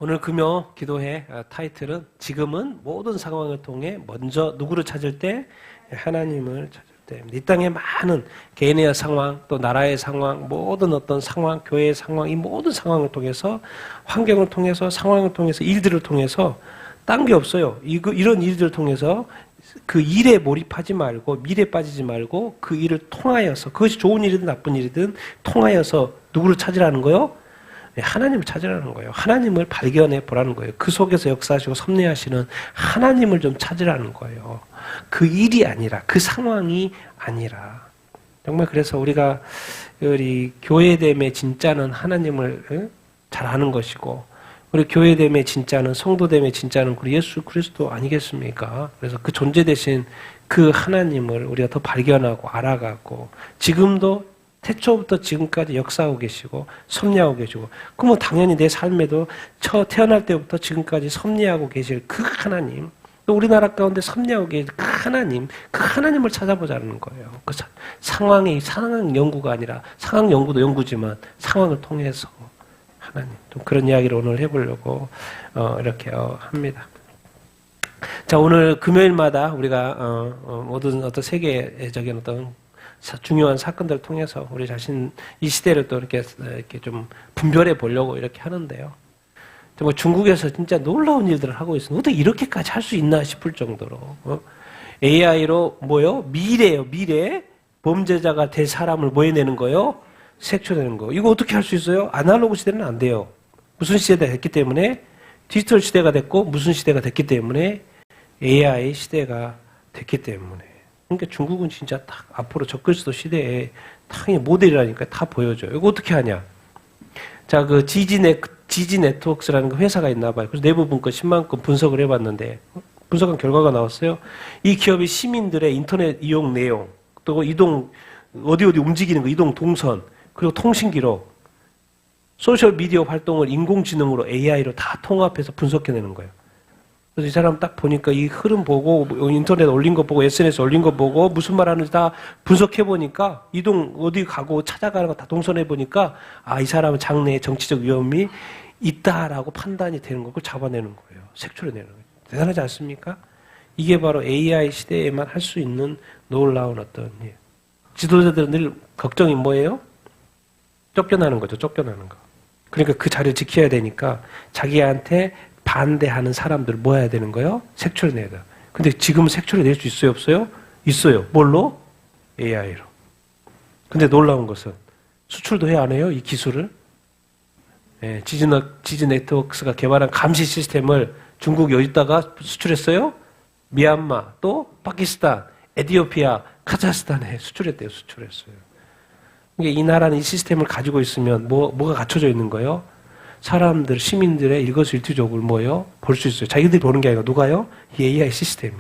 오늘 금요 기도회 타이틀은 지금은 모든 상황을 통해 먼저 누구를 찾을 때? 하나님을 찾을 때. 이 땅에 많은 개인의 상황, 또 나라의 상황, 모든 어떤 상황, 교회의 상황, 이 모든 상황을 통해서, 환경을 통해서, 상황을 통해서, 일들을 통해서 딴 게 없어요. 이런 일들을 통해서 그 일에 몰입하지 말고, 밀에 빠지지 말고 그 일을 통하여서, 그것이 좋은 일이든 나쁜 일이든 통하여서 누구를 찾으라는 거요? 하나님을 찾으라는 거예요. 하나님을 발견해 보라는 거예요. 그 속에서 역사하시고 섭리하시는 하나님을 좀 찾으라는 거예요. 그 일이 아니라, 그 상황이 아니라. 정말 그래서 우리가 우리 교회됨의 진짜는 하나님을 잘 아는 것이고, 우리 교회됨의 진짜는, 성도됨의 진짜는 우리 예수 그리스도 아니겠습니까? 그래서 그 존재 대신 그 하나님을 우리가 더 발견하고 알아가고, 지금도 태초부터 지금까지 역사하고 계시고 섭리하고 계시고, 그러면 당연히 내 삶에도 태어날 때부터 지금까지 섭리하고 계실 그 하나님, 또 우리나라 가운데 섭리하고 계실 그 하나님, 그 하나님을 찾아보자는 거예요. 그 상황이 상황 연구가 아니라, 상황 연구도 연구지만 상황을 통해서 하나님, 좀 그런 이야기를 오늘 해보려고 이렇게 합니다. 자, 오늘 금요일마다 우리가 모든 어떤 세계적인 어떤 중요한 사건들을 통해서 우리 자신 이 시대를 또 이렇게 좀 분별해 보려고 이렇게 하는데요. 정말 중국에서 진짜 놀라운 일들을 하고 있어요. 어떻게 이렇게까지 할 수 있나 싶을 정도로 AI로 뭐요? 미래요, 미래. 범죄자가 될 사람을 뭐 해내는 거요? 색출해내는 거. 이거 어떻게 할 수 있어요? 아날로그 시대는 안 돼요. 무슨 시대가 됐기 때문에? 디지털 시대가 됐고, 무슨 시대가 됐기 때문에? AI 시대가 됐기 때문에. 그러니까 중국은 진짜 딱 앞으로 적그리스도 시대에 당연히 모델이라니까 다 보여줘요. 이거 어떻게 하냐? 자, 그 지지 네트워크스라는 그 회사가 있나 봐요. 그래서 내부 분권 10만 건 분석을 해봤는데, 분석한 결과가 나왔어요. 이 기업이 시민들의 인터넷 이용 내용, 또 이동, 어디 움직이는 거, 이동 동선, 그리고 통신 기록, 소셜 미디어 활동을 인공지능으로 AI로 다 통합해서 분석해내는 거예요. 그래서 이 사람 딱 보니까 이 흐름 보고, 인터넷 올린 거 보고, SNS 올린 거 보고, 무슨 말 하는지 다 분석해 보니까, 이동, 어디 가고 찾아가는 거 다 동선해 보니까, 아, 이 사람은 장래에 정치적 위험이 있다라고 판단이 되는 거, 그걸 잡아내는 거예요. 색출해내는 거예요. 대단하지 않습니까? 이게 바로 AI 시대에만 할 수 있는 놀라운 어떤, 지도자들은 늘 걱정이 뭐예요? 쫓겨나는 거죠, 쫓겨나는 거. 그러니까 그 자리를 지켜야 되니까, 자기한테 반대하는 사람들을 뭐 해야 되는 거예요? 색출해내야 돼요. 근데 지금은 색출해낼 수 있어요, 없어요? 있어요. 뭘로? AI로. 근데 놀라운 것은 수출도 해야 안 해요, 이 기술을? 예, 지지 네트워크스가 개발한 감시 시스템을 중국 여기다가 수출했어요? 미얀마, 또 파키스탄, 에티오피아, 카자흐스탄에 수출했대요, 수출했어요. 그러니까 이 나라는 이 시스템을 가지고 있으면 뭐가 갖춰져 있는 거예요? 사람들, 시민들의 일거수일투족을 뭐요? 볼 수 있어요. 자기들이 보는 게 아니라 누가요? 이 AI 시스템이.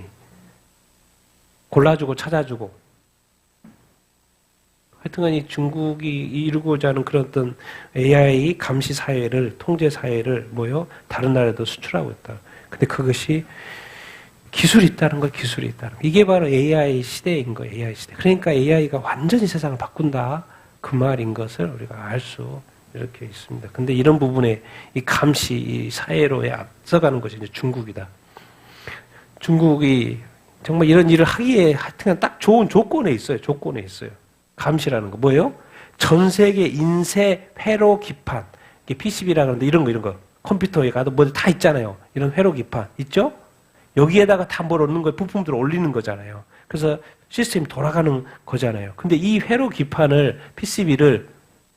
골라주고 찾아주고. 하여튼간 이 중국이 이루고자 하는 그런 어떤 AI 감시 사회를, 통제 사회를 뭐요? 다른 나라에도 수출하고 있다. 근데 그것이 기술이 있다는 거예요, 기술이 있다는 거. 이게 바로 AI 시대인 거예요, AI 시대. 그러니까 AI가 완전히 세상을 바꾼다. 그 말인 것을 우리가 알 수 이렇게 있습니다. 근데 이런 부분에 이 감시, 이 사회로에 앞서가는 것이 이제 중국이다. 중국이 정말 이런 일을 하기에 하여튼 딱 좋은 조건에 있어요. 조건에 있어요. 감시라는 거. 뭐예요? 전 세계 인쇄 회로 기판. 이게 PCB라 그러는데 이런 거. 컴퓨터에 가도 뭐 다 있잖아요. 이런 회로 기판. 있죠? 여기에다가 다 뭘 얻는 거예요. 부품들을 올리는 거잖아요. 그래서 시스템이 돌아가는 거잖아요. 근데 이 회로 기판을, PCB를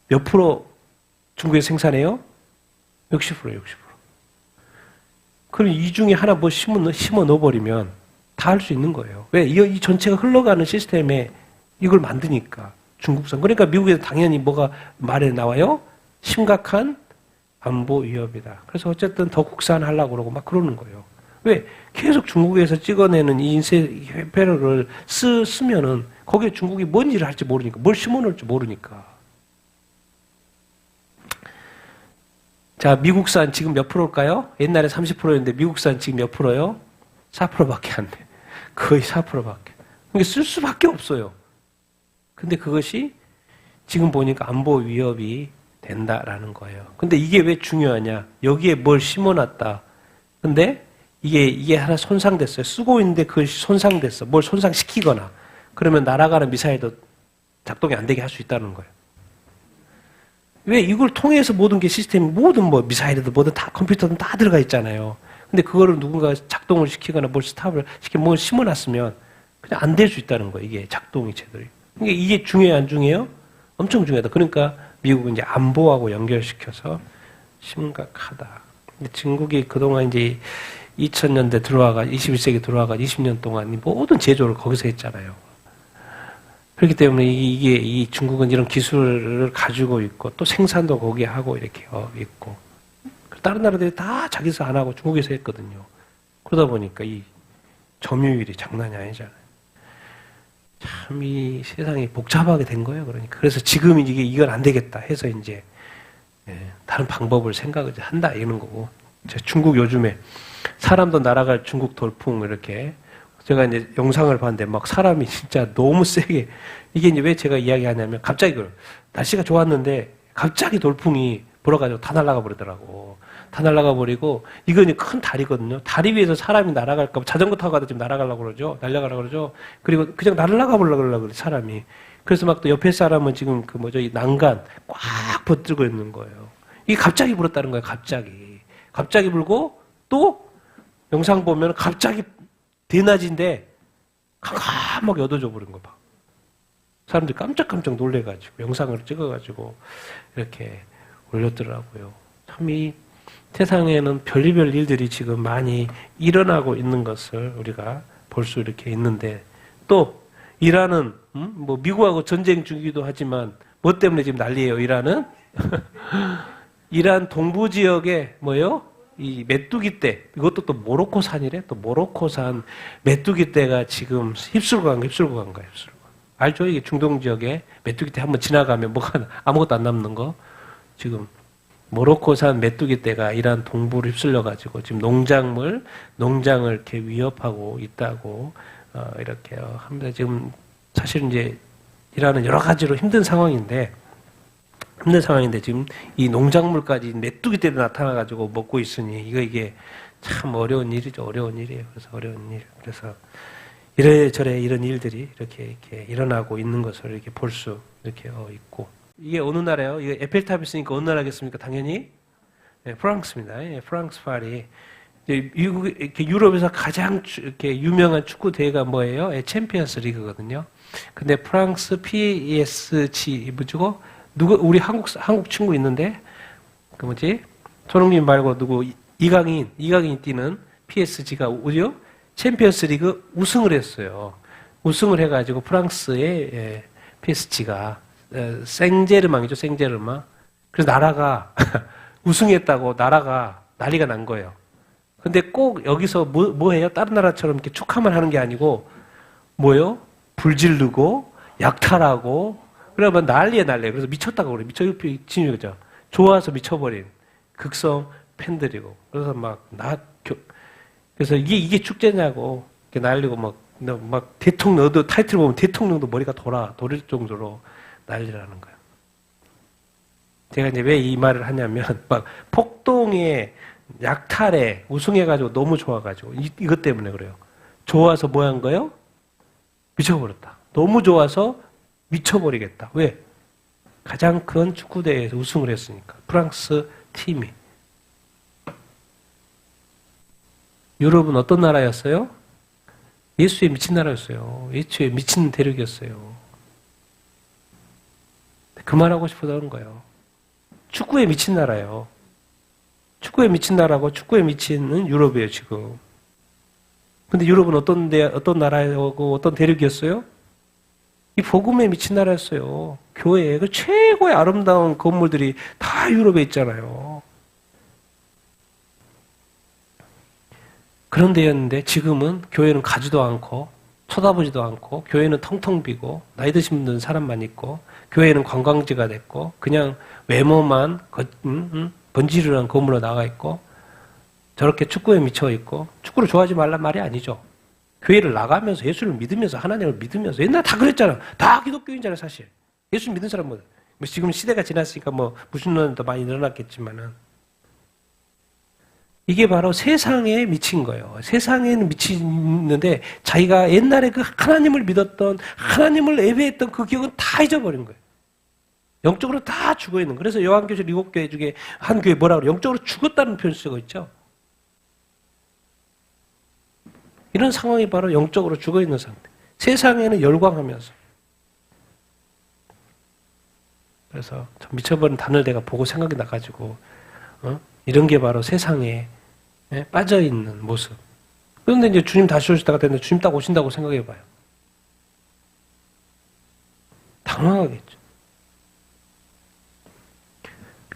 몇 프로 중국에 생산해요? 60%. 그럼 이 중에 하나 뭐 심어 넣어버리면 다 할 수 있는 거예요. 왜? 이 전체가 흘러가는 시스템에 이걸 만드니까. 중국산. 그러니까 미국에서 당연히 뭐가 말에 나와요? 심각한 안보 위협이다. 그래서 어쨌든 더 국산하려고 그러고 막 그러는 거예요. 왜? 계속 중국에서 찍어내는 이 인쇄 회로를 쓰면은 거기에 중국이 뭔 일을 할지 모르니까, 뭘 심어 놓을지 모르니까. 자, 미국산 지금 몇 프로일까요? 옛날에 30%였는데 미국산 지금 몇 프로요? 4%밖에 안 돼. 거의 4%밖에. 그러니까 쓸 수밖에 없어요. 근데 그것이 지금 보니까 안보 위협이 된다라는 거예요. 근데 이게 왜 중요하냐? 여기에 뭘 심어놨다. 근데 이게 하나 손상됐어요. 쓰고 있는데 그걸 손상됐어. 뭘 손상시키거나. 그러면 날아가는 미사일도 작동이 안 되게 할 수 있다는 거예요. 왜 이걸 통해서 모든 게 시스템, 모든 뭐 미사일이든 뭐든 다 컴퓨터든 다 들어가 있잖아요. 근데 그거를 누군가 작동을 시키거나 뭘 스탑을 시키면 뭘 심어놨으면 그냥 안 될 수 있다는 거예요. 이게 작동이 제대로. 그러니까 이게 중요해요, 안 중요해요? 엄청 중요하다. 그러니까 미국은 이제 안보하고 연결시켜서 심각하다. 근데 중국이 그동안 이제 2000년대 들어와가 21세기 들어와가 20년 동안 모든 제조를 거기서 했잖아요. 그렇기 때문에 이게 이 중국은 이런 기술을 가지고 있고 또 생산도 거기에 하고 이렇게 있고 다른 나라들이 다 자기서 안 하고 중국에서 했거든요. 그러다 보니까 이 점유율이 장난이 아니잖아요. 참 이 세상이 복잡하게 된 거예요. 그러니까 그래서 지금 이건 안 되겠다 해서 이제 다른 방법을 생각을 한다 이러는 거고. 중국 요즘에 사람도 날아갈 중국 돌풍 이렇게 제가 이제 영상을 봤는데 막 사람이 진짜 너무 세게 이게 이제 왜 제가 이야기하냐면 갑자기 날씨가 좋았는데 갑자기 돌풍이 불어가지고 다 날아가 버리더라고. 다 날아가 버리고 이건 큰 다리거든요. 다리 위에서 사람이 날아갈까 봐 자전거 타고 가다 지금 날아가려고 그러죠. 날아가려고 그러죠. 그리고 그냥 날아가 보려고 그래 사람이. 그래서 막 또 옆에 사람은 지금 이 난간 꽉 붙들고 있는 거예요. 이게 갑자기 불었다는 거예요. 갑자기 불고 또 영상 보면 갑자기 대낮인데 캄캄하게 어두워져 버린 거 봐. 사람들이 깜짝깜짝 놀래가지고 영상을 찍어가지고 이렇게 올렸더라고요. 참 이 세상에는 별의별 일들이 지금 많이 일어나고 있는 것을 우리가 볼 수 이렇게 있는데 또 이란은 뭐 미국하고 전쟁 중이기도 하지만 뭐 때문에 지금 난리예요. 이란은 이란 동부 지역에 뭐요? 이 메뚜기 떼 이것도 또 모로코산이래. 또 모로코산 메뚜기 떼가 지금 휩쓸고 간 거야. 알죠? 이게 중동 지역에 메뚜기 떼 한번 지나가면 뭐가 아무것도 안 남는 거. 지금 모로코산 메뚜기 떼가 이란 동부를 휩쓸려 가지고 지금 농장을 이렇게 위협하고 있다고 이렇게 합니다. 지금 사실 이제 이란은 여러 가지로 힘든 상황인데 지금 이 농작물까지 메뚜기 떼도 나타나 가지고 먹고 있으니 이게 참 어려운 일이죠. 어려운 일이에요. 그래서 어려운 일. 그래서 이래저래 이런 일들이 이렇게 일어나고 있는 것을 이렇게 볼 수 이렇게 있고. 이게 어느 나라예요? 이게 에펠탑이 있으니까 어느 나라겠습니까? 당연히 프랑스입니다. 프랑스 파리. 미국 이렇게 유럽에서 가장 이렇게 유명한 축구 대회가 뭐예요? 챔피언스 리그거든요. 근데 프랑스 PSG 뭐죠? 우리 한국 친구 있는데 그 손흥민 말고 누구 이강인 뛰는 PSG가 오죠? 챔피언스 리그 우승을 했어요. 우승을 해가지고 프랑스의 PSG가 생제르맹이죠, 생제르맹. 그래서 나라가 우승했다고 나라가 난리가 난 거예요. 근데 꼭 여기서 뭐 해요? 다른 나라처럼 이렇게 축하만 하는 게 아니고 뭐요? 불 지르고 약탈하고 그러면 난리에. 그래서 미쳤다고 그래. 진유죠. 좋아서 미쳐버린 극성 팬들이고. 그래서 그래서 이게 축제냐고 이렇게 난리고 막 대통령도 타이틀 보면 대통령도 머리가 돌릴 정도로 난리라는 거예요. 제가 이제 왜 이 말을 하냐면 막 폭동에 약탈에 우승해가지고 너무 좋아가지고 이것 때문에 그래요. 좋아서 뭐 한 거예요? 미쳐버렸다. 너무 좋아서 미쳐버리겠다. 왜? 가장 큰 축구대회에서 우승을 했으니까. 프랑스 팀이. 유럽은 어떤 나라였어요? 예수에 미친 나라였어요. 예수에 미친 대륙이었어요. 그 말하고 싶어서 그런 거예요. 축구에 미친 나라예요. 축구에 미친 나라고 축구에 미친 유럽이에요, 지금. 근데 유럽은 어떤 나라고 어떤 대륙이었어요? 이 복음에 미친 나라였어요. 교회, 그 최고의 아름다운 건물들이 다 유럽에 있잖아요. 그런 데였는데 지금은 교회는 가지도 않고 쳐다보지도 않고 교회는 텅텅 비고 나이 드신 분들은 사람만 있고 교회는 관광지가 됐고 그냥 외모만 번지르르한 건물로 나가 있고 저렇게 축구에 미쳐 있고 축구를 좋아하지 말란 말이 아니죠. 교회를 나가면서 예수를 믿으면서 하나님을 믿으면서 옛날에 다 그랬잖아. 다 기독교인잖아요, 사실. 예수 믿는 사람은 뭐 지금 시대가 지났으니까 뭐 무슨 논도 많이 늘어났겠지만은 이게 바로 세상에 미친 거예요. 세상에는 미치는데 자기가 옛날에 그 하나님을 믿었던 하나님을 예배했던 그 기억은 다 잊어버린 거예요. 영적으로 다 죽어 있는. 그래서 요한계시록 7교회 중에 한 교회 뭐라 그래요? 영적으로 죽었다는 표현을 쓰고 있죠. 이런 상황이 바로 영적으로 죽어 있는 상태. 세상에는 열광하면서. 그래서 미쳐버린 단어를 내가 보고 생각이 나가지고 이런 게 바로 세상에 빠져 있는 모습. 그런데 이제 주님 다시 오시다가 됐는데 주님 딱 오신다고 생각해봐요. 당황하겠죠.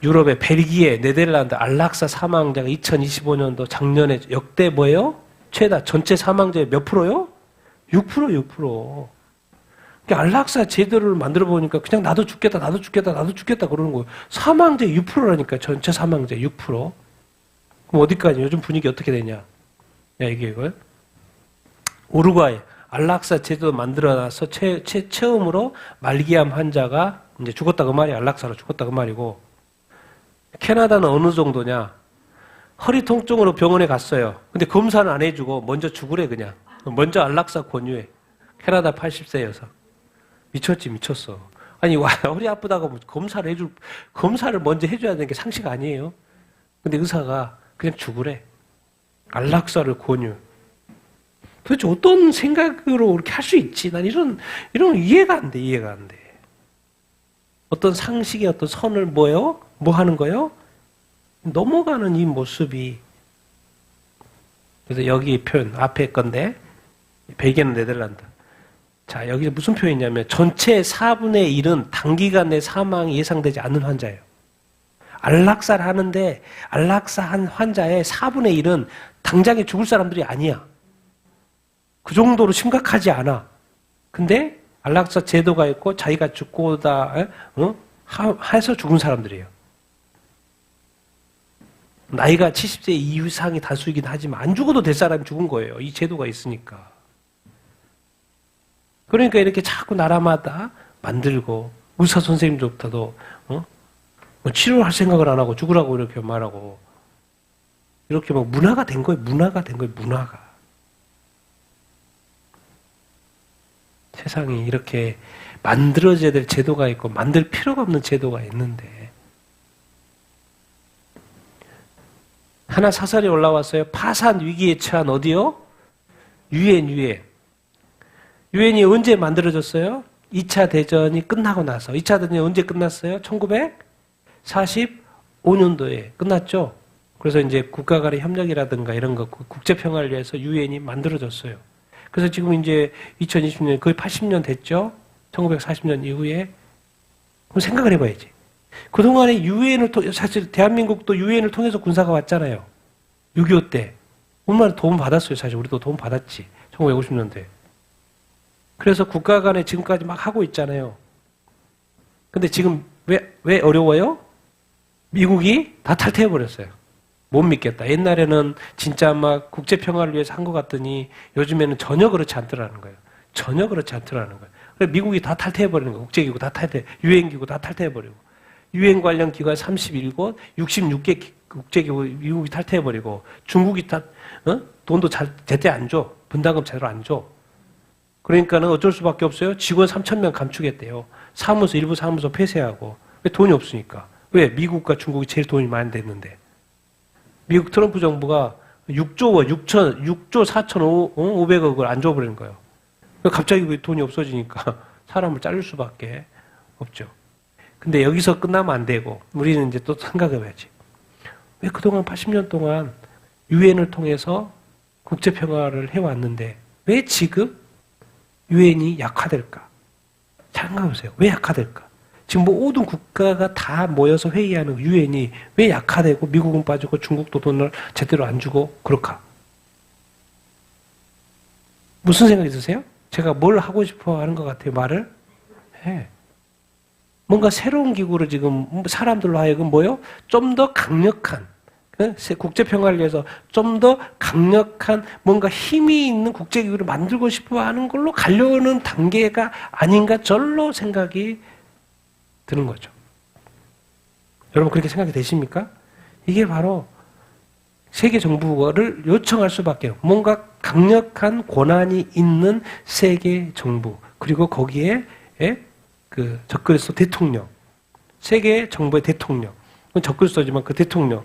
유럽의 벨기에, 네덜란드 안락사 사망자가 2025년도 작년에 역대 뭐예요? 최다 전체 사망자의 몇 프로요? 6%, 6%. 그러니까 안락사 제도를 만들어 보니까 그냥 나도 죽겠다 그러는 거예요. 사망자 6%라니까 전체 사망자 6%. 그럼 어디까지? 요즘 분위기 어떻게 되냐? 야, 이거요? 우루과이 안락사 제도 만들어놔서 처음으로 말기암 환자가 이제 죽었다 그 말이 안락사로 죽었다 그 말이고, 캐나다는 어느 정도냐? 허리 통증으로 병원에 갔어요. 근데 검사는 안 해주고 먼저 죽으래 그냥. 먼저 안락사 권유해. 캐나다 80세여서. 미쳤어. 아니 허리 아프다고 검사를 먼저 해줘야 되는 게 상식 아니에요. 근데 의사가 그냥 죽으래. 안락사를 권유. 도대체 어떤 생각으로 그렇게 할 수 있지? 난 이런 이해가 안 돼. 어떤 상식의 어떤 선을 뭐 하는 거요? 넘어가는 이 모습이. 그래서 여기 표현 앞에 건데 벨기에는 네덜란드. 자, 여기 무슨 표현이냐면 전체 4분의 1은 단기간 내 사망이 예상되지 않는 환자예요. 안락사를 하는데 안락사한 환자의 4분의 1은 당장에 죽을 사람들이 아니야. 그 정도로 심각하지 않아. 근데 안락사 제도가 있고 자기가 죽고다 해서 죽은 사람들이에요. 나이가 70세 이상이 다수이긴 하지만 안 죽어도 될 사람이 죽은 거예요. 이 제도가 있으니까. 그러니까 이렇게 자꾸 나라마다 만들고 의사 선생님조차도 치료할 생각을 안 하고 죽으라고 이렇게 말하고 이렇게 막 문화가 된 거예요. 문화가. 세상이 이렇게 만들어져야 될 제도가 있고 만들 필요가 없는 제도가 있는데 하나 사설이 올라왔어요. 파산 위기에 처한 어디요? 유엔. 유엔이 언제 만들어졌어요? 2차 대전이 끝나고 나서. 2차 대전이 언제 끝났어요? 1945년도에 끝났죠. 그래서 이제 국가 간의 협력이라든가 이런 거 국제 평화를 위해서 유엔이 만들어졌어요. 그래서 지금 이제 2020년 거의 80년 됐죠. 1940년 이후에. 그럼 생각을 해봐야지. 그동안에 유엔을 사실 대한민국도 유엔을 통해서 군사가 왔잖아요. 6.25 때. 얼마나 도움 받았어요. 사실 우리도 도움 받았지. 1950년대. 그래서 국가 간에 지금까지 막 하고 있잖아요. 근데 지금 왜 어려워요? 미국이 다 탈퇴해버렸어요. 못 믿겠다. 옛날에는 진짜 막 국제평화를 위해서 한 것 같더니 요즘에는 전혀 그렇지 않더라는 거예요. 그래서 미국이 다 탈퇴해버리는 거예요. 국제기구 다 유엔기구 다 탈퇴해버리고. 유엔 관련 기관 31곳, 66개 국제기구 미국이 탈퇴해버리고, 중국이 돈도 제때 안 줘. 분담금 제대로 안 줘. 그러니까는 어쩔 수밖에 없어요. 직원 3,000명 감축했대요. 일부 사무소 폐쇄하고. 왜? 돈이 없으니까. 왜? 미국과 중국이 제일 돈이 많이 됐는데. 미국 트럼프 정부가 6조 4,500억을 안 줘버리는 거예요. 갑자기 돈이 없어지니까 사람을 자를 수밖에 없죠. 근데 여기서 끝나면 안 되고 우리는 이제 또 생각해봐야지. 왜 그동안 80년 동안 유엔을 통해서 국제평화를 해왔는데 왜 지금 유엔이 약화될까? 생각해보세요. 왜 약화될까? 지금 모든 국가가 다 모여서 회의하는 유엔이 왜 약화되고 미국은 빠지고 중국도 돈을 제대로 안 주고 그럴까? 무슨 생각이 드세요? 제가 뭘 하고 싶어 하는 것 같아요, 말을? 네. 뭔가 새로운 기구를 지금 사람들로 하여금 좀 더 강력한 국제평화를 위해서 좀 더 강력한 뭔가 힘이 있는 국제기구를 만들고 싶어 하는 걸로 가려는 단계가 아닌가 절로 생각이 드는 거죠. 여러분 그렇게 생각이 되십니까? 이게 바로 세계 정부를 요청할 수밖에 없어요. 뭔가 강력한 권한이 있는 세계 정부, 그리고 거기에 그 적그리스도 대통령, 세계 정부의 대통령, 적그리스도지만 그 대통령,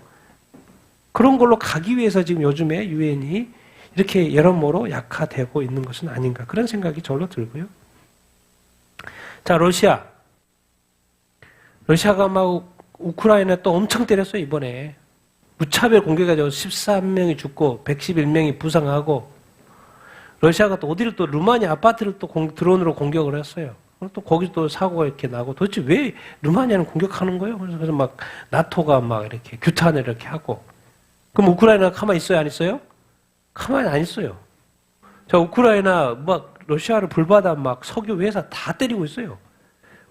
그런 걸로 가기 위해서 지금 요즘에 유엔이 이렇게 여러모로 약화되고 있는 것은 아닌가, 그런 생각이 저로 들고요. 자, 러시아가 막 우크라이나 또 엄청 때렸어요. 이번에 무차별 공격해가지고 13명이 죽고 111명이 부상하고, 러시아가 또 어디를 또 루마니아 아파트를 또 드론으로 공격을 했어요. 또 거기 또 사고가 이렇게 나고, 도대체 왜 루마니아는 공격하는 거예요? 그래서 막 나토가 막 이렇게 규탄을 이렇게 하고. 그럼 우크라이나가 가만히 있어요, 안 있어요? 가만히 안 있어요. 자, 우크라이나 막 러시아를 불받아 막 석유 회사 다 때리고 있어요.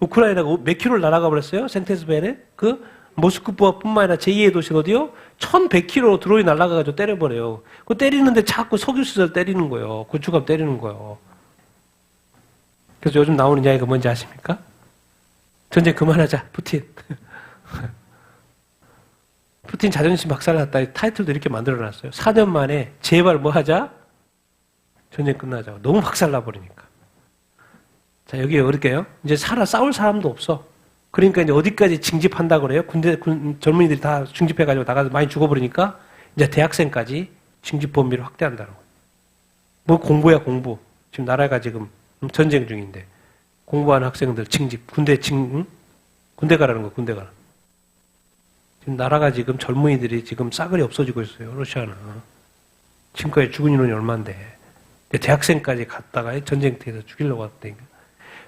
우크라이나가 몇 킬로를 날아가 버렸어요? 센테스베르? 그 모스크바뿐만 아니라 제2의 도시 어디요? 1100km 드론이 날아가가지고 때려버려요. 그 때리는데 자꾸 석유시설 때리는 거예요. 건축업 때리는 거예요. 그래서 요즘 나오는 이야기가 뭔지 아십니까? 전쟁 그만하자, 푸틴. 푸틴 자존심 박살났다. 타이틀도 이렇게 만들어놨어요. 4년 만에 제발 뭐 하자? 전쟁 끝나자. 너무 박살나버리니까. 자, 여기 어딜게요? 이제 싸울 사람도 없어. 그러니까 이제 어디까지 징집한다고 그래요? 젊은이들이 다 징집해가지고 나가서 많이 죽어버리니까 이제 대학생까지 징집 범위를 확대한다고. 뭐 공부야, 공부. 지금 나라가 지금 전쟁 중인데 공부하는 학생들 징집, 군대 가라는 거, 군대 가라. 지금 나라가 지금 젊은이들이 지금 싸그리 없어지고 있어요, 러시아는. 지금까지 죽은 인원이 얼만데. 대학생까지 갔다가 전쟁터에서 죽이려고 했다니까.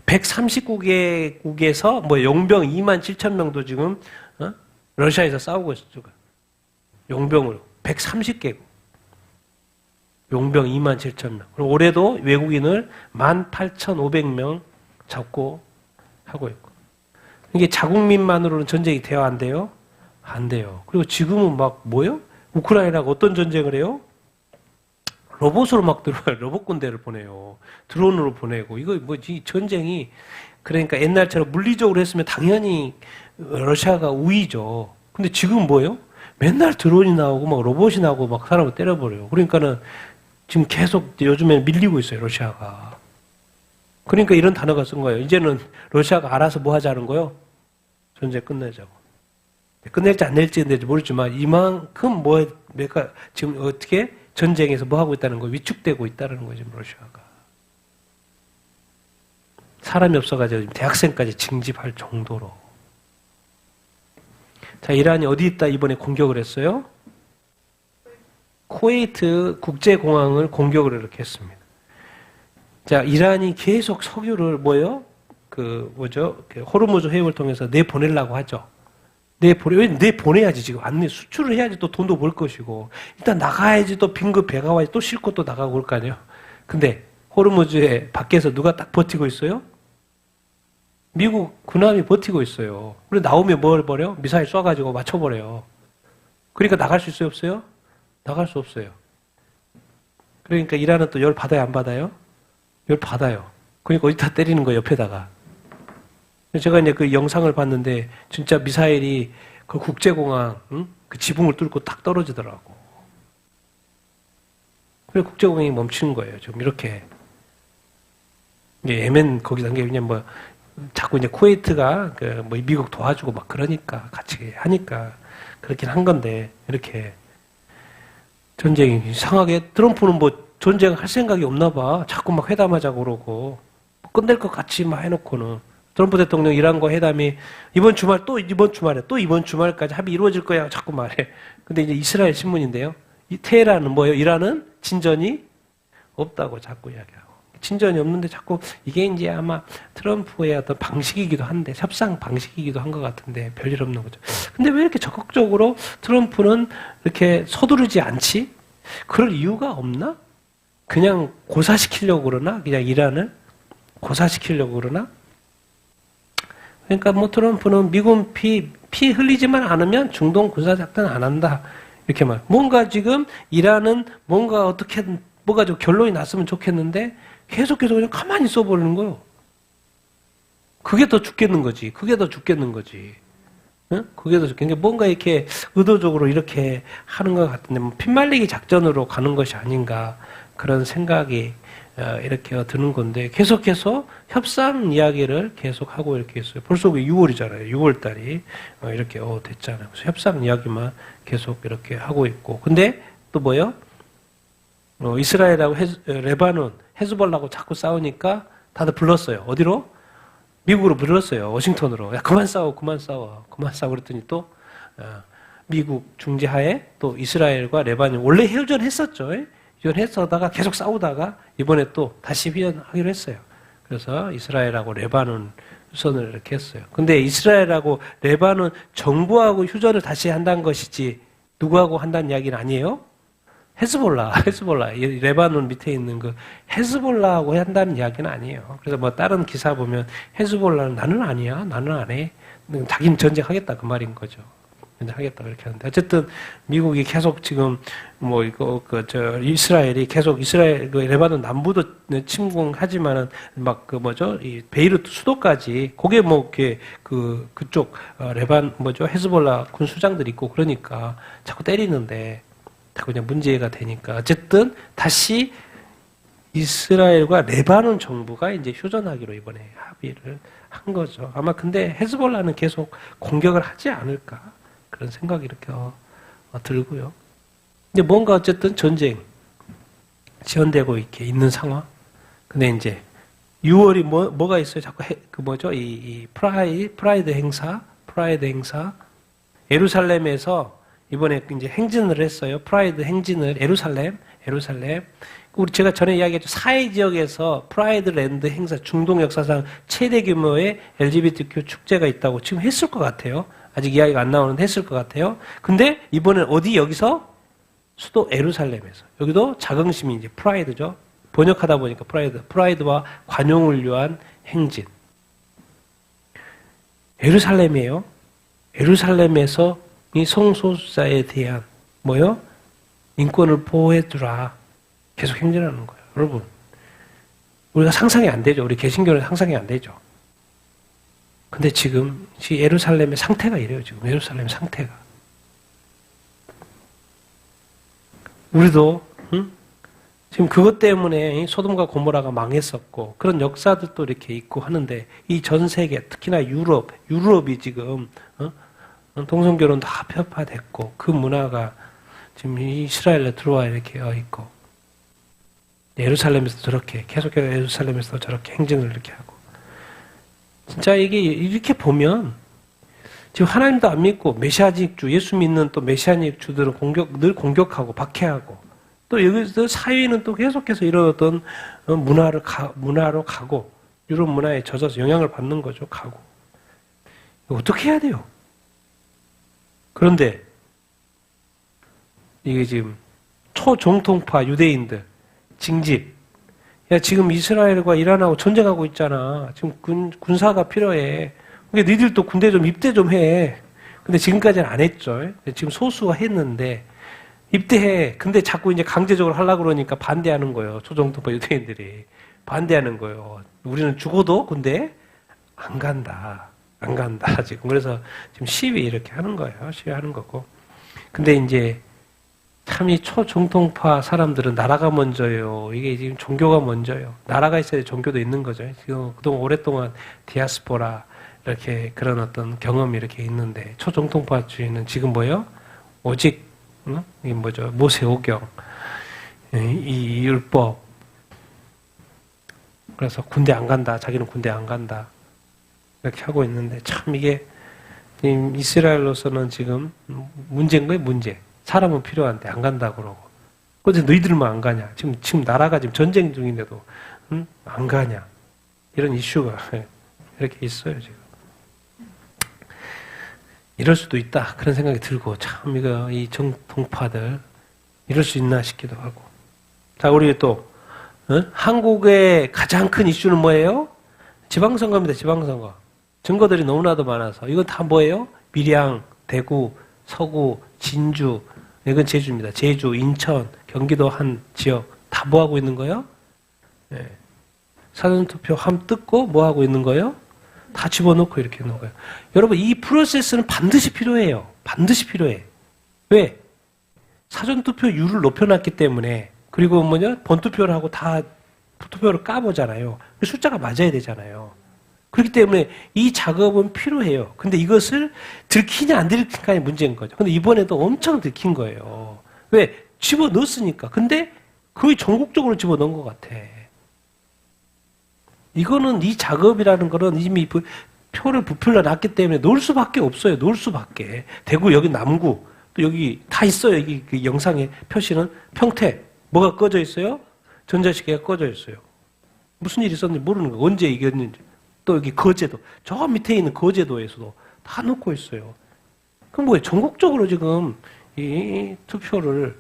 139개국에서 뭐 용병 2만 7천 명도 지금 러시아에서 싸우고 있어요. 용병으로 130개국. 용병 2만 7천 명. 그리고 올해도 외국인을 18,500명 잡고 하고 있고. 이게 자국민만으로는 전쟁이 돼요, 안 돼요? 안 돼요. 그리고 지금은 막 뭐요? 우크라이나가 어떤 전쟁을 해요? 로봇으로 막 들어와요. 로봇 군대를 보내요. 드론으로 보내고. 이거 뭐지? 전쟁이, 그러니까 옛날처럼 물리적으로 했으면 당연히 러시아가 우위죠. 근데 지금 뭐예요? 맨날 드론이 나오고 막 로봇이 나오고 막 사람을 때려버려요. 그러니까는 지금 계속 요즘에 밀리고 있어요, 러시아가. 그러니까 이런 단어가 쓴 거예요. 이제는 러시아가 알아서 뭐 하자는 거예요? 전쟁 끝내자고. 끝낼지 안 낼지 모르지만 이만큼 지금 어떻게 전쟁에서 뭐 하고 있다는 거, 위축되고 있다는 거예요, 지금 러시아가. 사람이 없어가지고 대학생까지 징집할 정도로. 자, 이란이 어디 있다 이번에 공격을 했어요? 쿠웨이트 국제공항을 공격을 이렇게 했습니다. 자, 이란이 계속 석유를 호르무즈 해협을 통해서 내보내려고 하죠. 내보내야지 지금. 안 수출을 해야지 또 돈도 벌 것이고. 일단 나가야지 또 빈급 배가 와야지 또 싣고 또 나가고 올 거 아니에요. 근데 호르무즈에 밖에서 누가 딱 버티고 있어요? 미국 군함이 버티고 있어요. 그리고 나오면 뭘 버려? 미사일 쏴가지고 맞춰버려요. 그러니까 나갈 수 있어요, 없어요? 나갈 수 없어요. 그러니까 이란은 또 열 받아요, 안 받아요? 열 받아요. 그러니까 어디다 때리는 거예요, 옆에다가. 제가 이제 그 영상을 봤는데 진짜 미사일이 그 국제공항, 그 지붕을 뚫고 탁 떨어지더라고. 그래서 국제공항이 멈추는 거예요. 지금 이렇게. 예멘 거기다 그냥 자꾸 이제 쿠웨이트가 미국 도와주고 막 그러니까 같이 하니까 그렇긴 한 건데, 이렇게 전쟁이 이상하게 트럼프는 전쟁할 생각이 없나 봐. 자꾸 막 회담하자고 그러고 끝낼 것 같이 막 해놓고는. 트럼프 대통령 이란과 회담이 이번 주말까지 합의 이루어질 거야 자꾸 말해. 근데 이제 이스라엘 신문인데요. 테헤란은 뭐예요? 이란은 진전이 없다고 자꾸 이야기하고. 진전이 없는데 자꾸 이게 이제 아마 트럼프의 어떤 방식이기도 한데, 협상 방식이기도 한 것 같은데 별일 없는 거죠. 근데 왜 이렇게 적극적으로 트럼프는 이렇게 서두르지 않지? 그럴 이유가 없나? 그냥 고사시키려고 그러나? 그냥 이란을 고사시키려고 그러나? 그러니까 트럼프는 미군 피 흘리지만 않으면 중동 군사작전 안 한다. 이렇게 뭔가 지금 이란은 뭐가 좀 결론이 났으면 좋겠는데 계속해서 그냥 가만히 있어버리는 거예요. 그게 더 죽겠는 거지. 응? 거기에도 굉장히 뭔가 이렇게 의도적으로 이렇게 하는 것 같은데, 뭐 핏말리기 작전으로 가는 것이 아닌가, 그런 생각이 이렇게 드는 건데, 계속해서 협상 이야기를 계속 하고 이렇게 있어요. 벌써 6월이잖아요. 6월 달이 이렇게 됐잖아요. 그래서 협상 이야기만 계속 이렇게 하고 있고, 근데 또 뭐요? 이스라엘하고 레바논, 헤즈볼라하고 자꾸 싸우니까 다들 불렀어요. 어디로? 미국으로 불렀어요. 워싱턴으로. 야, 그만 싸워, 그만 싸워, 그만 싸워. 그랬더니 또 미국 중재하에 또 이스라엘과 레바논 원래 휴전했었죠. 휴전했다가 계속 싸우다가 이번에 또 다시 휴전하기로 했어요. 그래서 이스라엘하고 레바논 휴전을 이렇게 했어요. 근데 이스라엘하고 레바논 정부하고 휴전을 다시 한다는 것이지 누구하고 한다는 이야기는 아니에요. 헤즈볼라, 레바논 밑에 있는 그 헤즈볼라하고 한다는 이야기는 아니에요. 그래서 뭐 다른 기사 보면 헤즈볼라는 나는 아니야, 나는 안 해. 자기는 전쟁하겠다 그 말인 거죠. 전쟁하겠다 그렇게 하는데 어쨌든 미국이 계속 지금 뭐 이거 이스라엘이 계속 이스라엘 그 레바논 남부도 침공하지만은 막 그 뭐죠 이 베이루트 수도까지 그게 뭐 이렇게 그쪽 헤즈볼라 군 수장들 있고 그러니까 자꾸 때리는데. 그냥 문제가 되니까 어쨌든 다시 이스라엘과 레바논 정부가 이제 휴전하기로 이번에 합의를 한 거죠. 아마 근데 헤즈볼라는 계속 공격을 하지 않을까 그런 생각이 이렇게 들고요. 근데 뭔가 어쨌든 전쟁 지연되고 이렇게 있는 상황. 근데 이제 6월이 뭐가 있어요? 자꾸 이 프라이드 행사 예루살렘에서 이번에 이제 행진을 했어요. 프라이드 행진을 예루살렘. 우리 제가 전에 이야기했죠. 사해 지역에서 프라이드 랜드 행사 중동 역사상 최대 규모의 LGBTQ 축제가 있다고 지금 했을 것 같아요. 아직 이야기가 안 나오는데 했을 것 같아요. 근데 이번엔 어디 여기서 수도 예루살렘에서 여기도 자긍심이 이제 프라이드죠. 번역하다 보니까 프라이드와 관용을 위한 행진. 예루살렘이에요. 예루살렘에서 이 성소수자에 대한 인권을 보호해주라. 계속 행진하는 거예요. 여러분, 우리가 상상이 안 되죠. 우리 개신교는 상상이 안 되죠. 근데 지금 예루살렘의 상태가 이래요. 지금 예루살렘 상태가. 우리도 지금 그것 때문에 소돔과 고모라가 망했었고 그런 역사들도 이렇게 있고 하는데 이 전 세계 특히나 유럽이 지금 동성결혼 다 합법화됐고 그 문화가 지금 이스라엘에 들어와 이렇게 있고 예루살렘에서 저렇게 계속해서 예루살렘에서 저렇게 행진을 이렇게 하고 진짜 이게 이렇게 보면 지금 하나님도 안 믿고 메시아직주 예수 믿는 또 메시아직주들은 늘 공격하고 박해하고 또 여기서 사회는 또 계속해서 이런 어떤 문화로 가고 유럽 문화에 젖어서 영향을 받는 거죠. 가고 어떻게 해야 돼요? 그런데 이게 지금 초정통파 유대인들 징집. 야 지금 이스라엘과 이란하고 전쟁하고 있잖아. 지금 군사가 필요해. 그러니까 너희들도 군대 좀 입대 좀 해. 근데 지금까지는 안 했죠. 지금 소수가 했는데 입대해. 근데 자꾸 이제 강제적으로 하려고 그러니까 반대하는 거예요. 초정통파 유대인들이 반대하는 거예요. 우리는 죽어도 군대 안 간다. 지금. 그래서 지금 시위 이렇게 하는 거예요. 시위하는 거고. 근데 이제 참 이 초정통파 사람들은 나라가 먼저예요. 이게 지금 종교가 먼저예요. 나라가 있어야 종교도 있는 거죠. 지금 그동안 오랫동안 디아스포라 이렇게 그런 어떤 경험이 이렇게 있는데 초정통파주의는 지금 뭐예요? 오직 이게 뭐죠? 모세오경, 이 율법. 그래서 군대 안 간다. 자기는 군대 안 간다. 이렇게 하고 있는데 참 이게 이스라엘로서는 지금 문제인 거예요. 문제. 사람은 필요한데 안 간다고 그러고. 근데 너희들만 안 가냐. 지금 나라가 지금 전쟁 중인데도 안 가냐. 이런 이슈가 이렇게 있어요. 지금. 이럴 수도 있다. 그런 생각이 들고 참 이 정통파들 이럴 수 있나 싶기도 하고. 자, 우리 또 한국의 가장 큰 이슈는 뭐예요? 지방선거입니다. 지방선거. 증거들이 너무나도 많아서 이건 다 뭐예요? 밀양, 대구, 서구, 진주, 이건 제주입니다. 제주, 인천, 경기도 한 지역 다 뭐 하고 있는 거예요? 네. 사전투표 함 뜯고 뭐 하고 있는 거예요? 다 집어넣고 이렇게 넣는 거예요. 여러분, 이 프로세스는 반드시 필요해요. 반드시 필요해. 왜? 사전투표율을 높여놨기 때문에, 그리고 번투표를 하고 다 투표를 까보잖아요. 숫자가 맞아야 되잖아요. 그렇기 때문에 이 작업은 필요해요. 근데 이것을 들키냐 안 들키냐의 문제인 거죠. 근데 이번에도 엄청 들킨 거예요. 왜? 집어넣었으니까. 근데 거의 전국적으로 집어넣은 것 같아. 이거는 이 작업이라는 거는 이미 표를 부풀려 놨기 때문에 놓을 수밖에 없어요. 놓을 수밖에. 대구, 여기 남구, 또 여기 다 있어요. 여기 그 영상의 표시는 평택. 뭐가 꺼져 있어요? 전자시계가 꺼져 있어요. 무슨 일이 있었는지 모르는 거예요. 언제 이겼는지. 또 여기 거제도. 저 밑에 있는 거제도에서도 다 놓고 있어요. 그럼 뭐예요? 전국적으로 지금 이 투표를,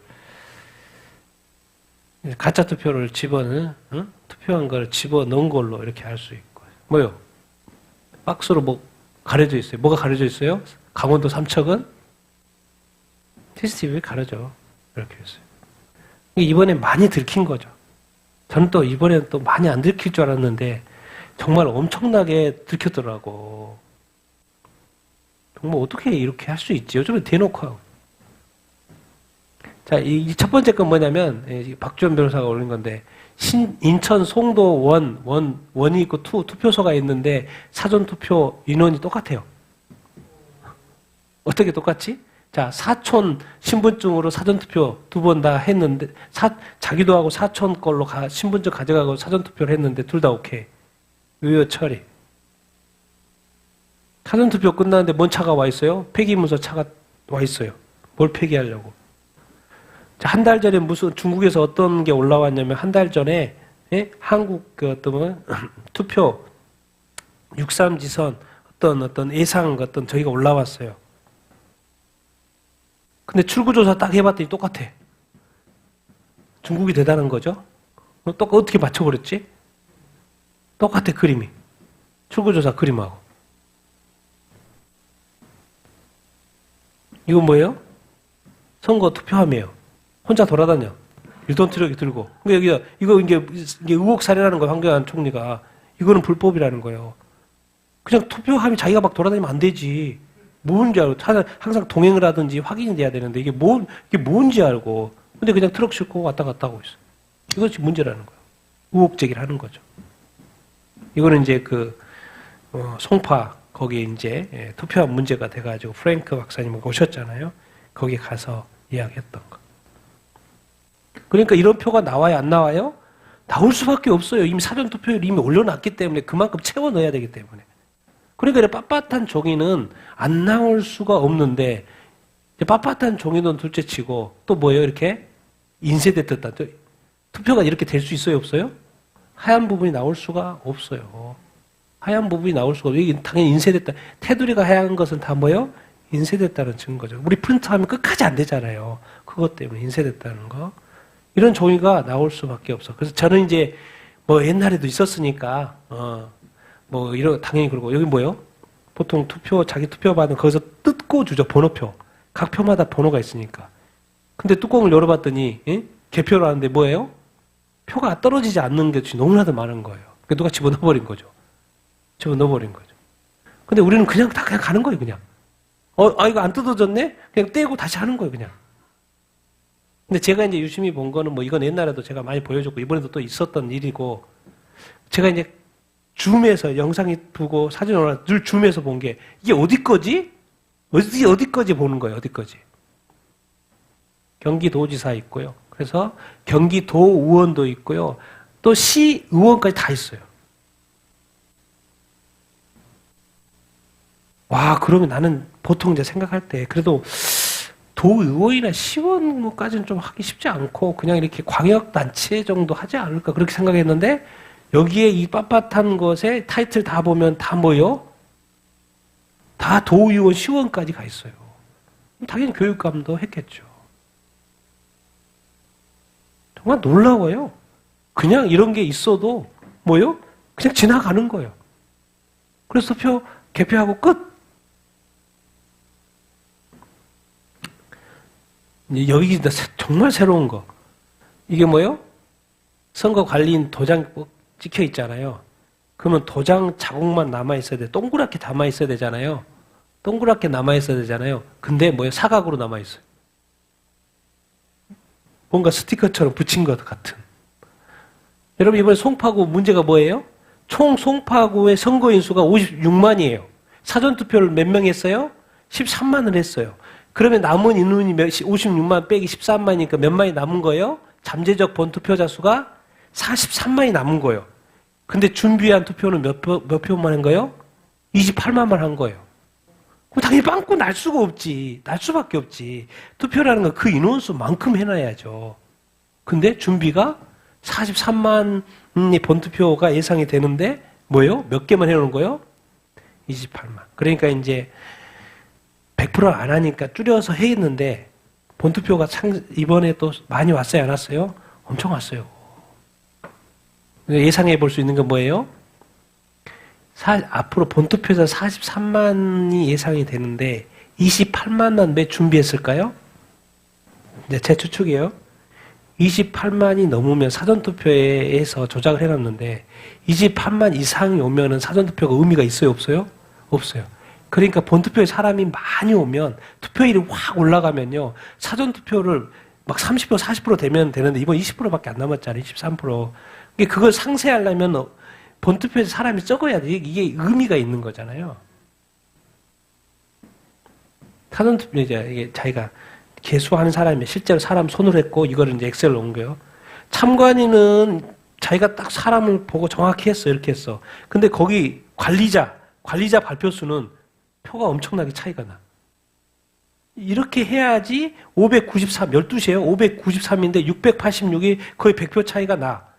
가짜 투표를 투표한 걸 집어넣은 걸로 이렇게 할 수 있고. 뭐요? 박스로 뭐 가려져 있어요. 뭐가 가려져 있어요? 강원도 삼척은 CCTV에 가려져. 이렇게 했어요. 이번에 많이 들킨 거죠. 저는 또 이번에는 또 많이 안 들킬 줄 알았는데 정말 엄청나게 들켰더라고. 정말 어떻게 이렇게 할 수 있지? 요즘에 대놓고 하고. 자, 이 첫 번째 건 뭐냐면, 박주현 변호사가 올린 건데, 인천 송도 원이 있고 투표소가 있는데, 사전투표 인원이 똑같아요. 어떻게 똑같지? 자, 사촌 신분증으로 사전투표 2번 다 했는데, 자기도 하고 사촌 걸로 신분증 가져가고 사전투표를 했는데, 둘 다 오케이. 의회 처리. 사전투표 끝나는데 뭔 차가 와 있어요? 폐기문서 차가 와 있어요. 뭘 폐기하려고. 자, 한 달 전에 무슨 중국에서 어떤 게 올라왔냐면 한 달 전에 한국 그 어떤 투표 63지선 어떤 예상 어떤 저희가 올라왔어요. 근데 출구조사 딱 해봤더니 똑같아. 중국이 대단한 거죠. 어떻게 맞춰버렸지? 똑같아, 그림이. 출구조사 그림하고. 이거 뭐예요? 선거 투표함이에요. 혼자 돌아다녀. 유동트럭이 들고. 그러니까 여기가, 이거 이게 의혹 사례라는 거예요, 황교안 총리가. 이거는 불법이라는 거예요. 그냥 투표함이 자기가 막 돌아다니면 안 되지. 뭔지 알고. 항상 동행을 하든지 확인이 돼야 되는데, 이게 뭔지 알고. 근데 그냥 트럭 싣고 왔다 갔다 하고 있어. 이것이 문제라는 거예요. 의혹 제기를 하는 거죠. 이거는 이제 송파, 거기 이제 투표함 문제가 돼가지고 프랭크 박사님 오셨잖아요. 거기 가서 이야기했던 거. 그러니까 이런 표가 나와요, 안 나와요? 나올 수밖에 없어요. 이미 사전투표율 이미 올려놨기 때문에 그만큼 채워 넣어야 되기 때문에. 그러니까 빳빳한 종이는 안 나올 수가 없는데, 빳빳한 종이는 둘째 치고, 또 뭐예요, 이렇게? 인쇄됐다. 투표가 이렇게 될 수 있어요, 없어요? 하얀 부분이 나올 수가 없어요. 하얀 부분이 나올 수가 없어요. 이게 당연히 인쇄됐다. 테두리가 하얀 것은 다 뭐예요? 인쇄됐다는 증거죠. 우리 프린트하면 끝까지 안 되잖아요. 그것 때문에 인쇄됐다는 거. 이런 종이가 나올 수밖에 없어. 그래서 저는 이제 옛날에도 있었으니까 당연히 그러고 여기 뭐요? 보통 자기 투표 받은 거기서 뜯고 주죠. 번호표. 각 표마다 번호가 있으니까. 근데 뚜껑을 열어봤더니 개표를 하는데 뭐예요? 표가 떨어지지 않는 게 너무나도 많은 거예요. 그러니까 누가 집어넣어버린 거죠. 집어넣어버린 거죠. 근데 우리는 그냥 가는 거예요, 그냥. 이거 안 뜯어졌네? 그냥 떼고 다시 하는 거예요, 그냥. 근데 제가 이제 유심히 본 거는 이건 옛날에도 제가 많이 보여줬고, 이번에도 또 있었던 일이고, 제가 이제 줌에서 영상이 보고 사진 올라 늘 줌에서 본 게, 이게 어디 거지? 어디 거지 보는 거예요, 어디 거지? 경기도지사 있고요. 그래서 경기도의원도 있고요. 또 시의원까지 다 있어요. 와, 그러면 나는 보통 이제 생각할 때 그래도 도의원이나 시의원까지는 좀 하기 쉽지 않고 그냥 이렇게 광역단체 정도 하지 않을까 그렇게 생각했는데 여기에 이 빳빳한 것에 타이틀 다 보면 다 뭐요? 다 도의원, 시의원까지 가 있어요. 당연히 교육감도 했겠죠. 정말 놀라워요. 그냥 이런 게 있어도 뭐요? 그냥 지나가는 거예요. 그래서 개표하고 끝. 여기 정말 새로운 거. 이게 뭐요? 선거관리인 도장 찍혀 있잖아요. 그러면 도장 자국만 남아있어야 돼. 동그랗게 남아있어야 되잖아요. 동그랗게 남아있어야 되잖아요. 근데 뭐예요? 사각으로 남아있어요. 뭔가 스티커처럼 붙인 것 같은. 여러분 이번에 송파구 문제가 뭐예요? 총 송파구의 선거인 수가 56만이에요. 사전투표를 몇 명 했어요? 13만을 했어요. 그러면 남은 인원이 56만 빼기 13만이니까 몇 만이 남은 거예요? 잠재적 본투표자 수가 43만이 남은 거예요. 근데 준비한 투표는 몇 표만 한 거예요? 28만만 한 거예요. 그럼 당연히 빵꾸 날 수가 없지. 날 수밖에 없지. 투표라는 건 그 인원수만큼 해놔야죠. 근데 준비가 43만이 본투표가 예상이 되는데 뭐예요? 몇 개만 해놓은 거예요? 28만. 그러니까 이제 100% 안 하니까 줄여서 했는데 본투표가 이번에 또 많이 왔어요? 안 왔어요? 엄청 왔어요. 예상해 볼 수 있는 건 뭐예요? 앞으로 본투표자 43만이 예상이 되는데 28만만 몇 준비했을까요? 이제 제 추측이에요. 28만이 넘으면 사전투표에서 조작을 해놨는데 28만 이상이 오면은 사전투표가 의미가 있어요? 없어요? 없어요. 그러니까 본투표에 사람이 많이 오면 투표율이 확 올라가면요. 사전투표를 막 30% 40% 되면 되는데 이번 20%밖에 안 남았잖아요. 23%. 그걸 상쇄하려면 본투표에서 사람이 적어야 돼. 이게 의미가 있는 거잖아요. 사전투표 이게 자기가 개수하는 사람이 실제로 사람 손으로 했고 이거를 이제 엑셀로 옮겨요. 참관인은 자기가 딱 사람을 보고 정확히 했어. 이렇게 했어. 근데 거기 관리자 발표수는 표가 엄청나게 차이가 나. 이렇게 해야지 593, 12시에요. 593인데 686이 거의 100표 차이가 나.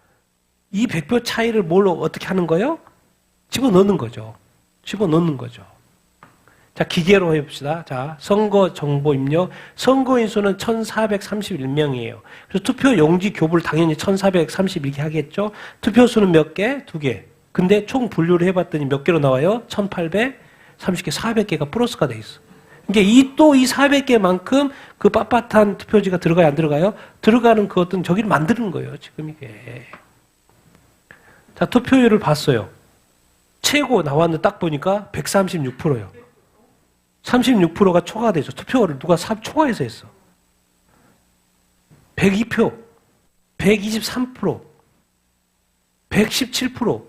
이 100표 차이를 뭘로 어떻게 하는 거예요? 집어넣는 거죠. 집어넣는 거죠. 자, 기계로 해봅시다. 자, 선거 정보 입력. 선거인 수는 1431명이에요. 그래서 투표 용지 교부를 당연히 1431개 하겠죠. 투표 수는 몇 개? 2개. 근데 총 분류를 해봤더니 몇 개로 나와요? 1830개, 400개가 플러스가 돼 있어. 이게 이 400개만큼 그 빳빳한 투표지가 들어가요, 안 들어가요? 들어가는 그 어떤 저기를 만드는 거예요, 지금 이게. 자, 투표율을 봤어요. 최고 나왔는데 딱 보니까 136%예요. 36%가 초과가 되죠. 투표를 누가 초과해서 했어. 102표, 123%, 117%.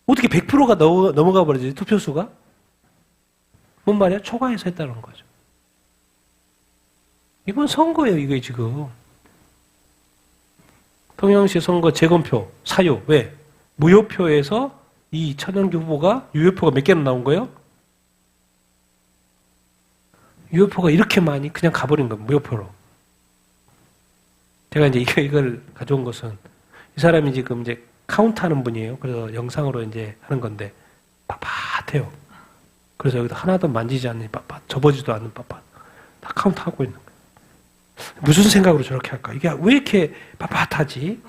어떻게 100%가 넘어가 버리지, 투표수가? 뭔 말이야? 초과해서 했다는 거죠. 이건 선거예요, 이게 지금. 통영시 선거 재검표, 사유. 왜? 무효표에서 이 천연규 후보가 유효표가 몇 개나 나온 거예요? 유효표가 이렇게 많이 그냥 가버린 거예요, 무효표로. 제가 이제 이걸 가져온 것은 이 사람이 지금 이제 카운트하는 분이에요. 그래서 영상으로 이제 하는 건데 빳빳해요. 그래서 여기다 하나도 만지지 않는 빳빳, 접어지도 않는 빳빳. 다 카운트하고 있는 거예요. 무슨 생각으로 저렇게 할까? 이게 왜 이렇게 빳빳하지?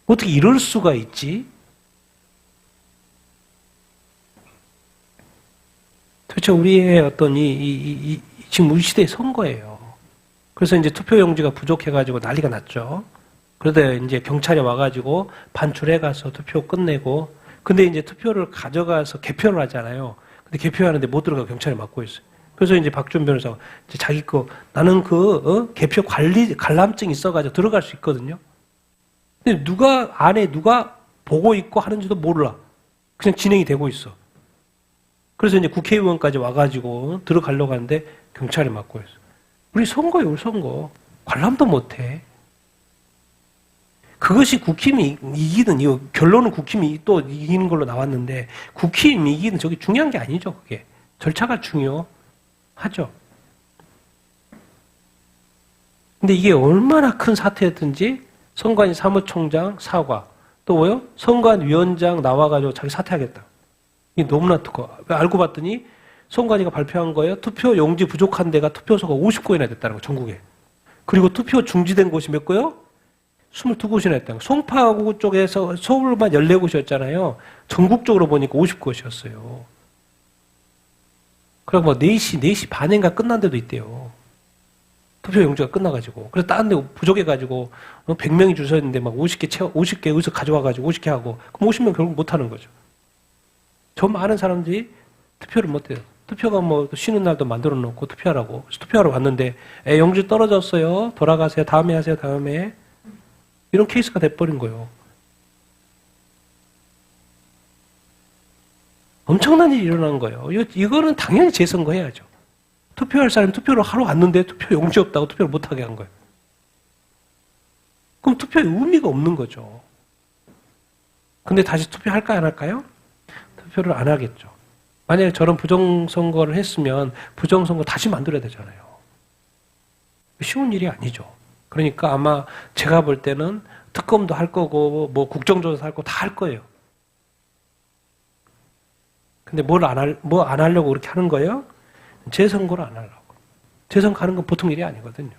어떻게 이럴 수가 있지? 도대체 우리의 어떤 지금 우리 시대의 선거예요. 그래서 이제 투표용지가 부족해가지고 난리가 났죠. 그러다 이제 경찰이 와가지고 반출해가서 투표 끝내고, 근데 이제 투표를 가져가서 개표를 하잖아요. 근데 개표하는데 못 들어가 경찰이 막고 있어요. 그래서 이제 박준 변호사가 이제 자기 나는 개표 관람증 있어가지고 들어갈 수 있거든요. 근데 안에 누가 보고 있고 하는지도 몰라. 그냥 진행이 되고 있어. 그래서 이제 국회의원까지 와가지고 들어가려고 하는데 경찰이 막고 있어. 우리 선거예요, 우리 선거. 관람도 못해. 그것이 국힘이 이기든, 결론은 국힘이 또 이기는 걸로 나왔는데, 국힘이 이기든 저게 중요한 게 아니죠, 그게. 절차가 중요하죠. 근데 이게 얼마나 큰 사태였든지, 선관위 사무총장 사과, 또 뭐요? 선관위원장 나와가지고 자기 사퇴하겠다. 이게 너무나 특허. 알고 봤더니, 선관위가 발표한 거예요. 투표 용지 부족한 데가 투표소가 50곳이나 됐다는 거, 전국에. 그리고 투표 중지된 곳이 몇 곳요? 22곳이나 했다는 거. 송파구 쪽에서 서울만 14곳이었잖아요. 전국적으로 보니까 50곳이었어요. 그럼 뭐 4시 반인가 끝난 데도 있대요. 투표 용지가 끝나가지고. 그래서 다른 데 부족해가지고 100명이 줄 서 있는데 막 50개 어디서 가져와가지고 50개 하고 그럼 50명 결국 못 하는 거죠. 저 많은 사람들이 투표를 못해요. 투표가 뭐 쉬는 날도 만들어 놓고 투표하라고. 그래서 투표하러 왔는데 영주 떨어졌어요. 돌아가세요. 다음에 하세요. 다음에. 이런 케이스가 돼버린 거예요. 엄청난 일이 일어난 거예요. 이거는 당연히 재선거해야죠. 투표할 사람이 투표를 하러 왔는데 투표 용지 없다고 투표를 못하게 한 거예요. 그럼 투표에 의미가 없는 거죠. 근데 다시 투표할까 안 할까요? 투표를 안 하겠죠. 만약에 저런 부정선거를 했으면 부정선거 다시 만들어야 되잖아요. 쉬운 일이 아니죠. 그러니까 아마 제가 볼 때는 특검도 할 거고 뭐 국정조사 할 거 다 할 거예요. 근데 뭐 안 하려고 그렇게 하는 거예요? 재선거를 안 하려고. 재선거 하는 건 보통 일이 아니거든요.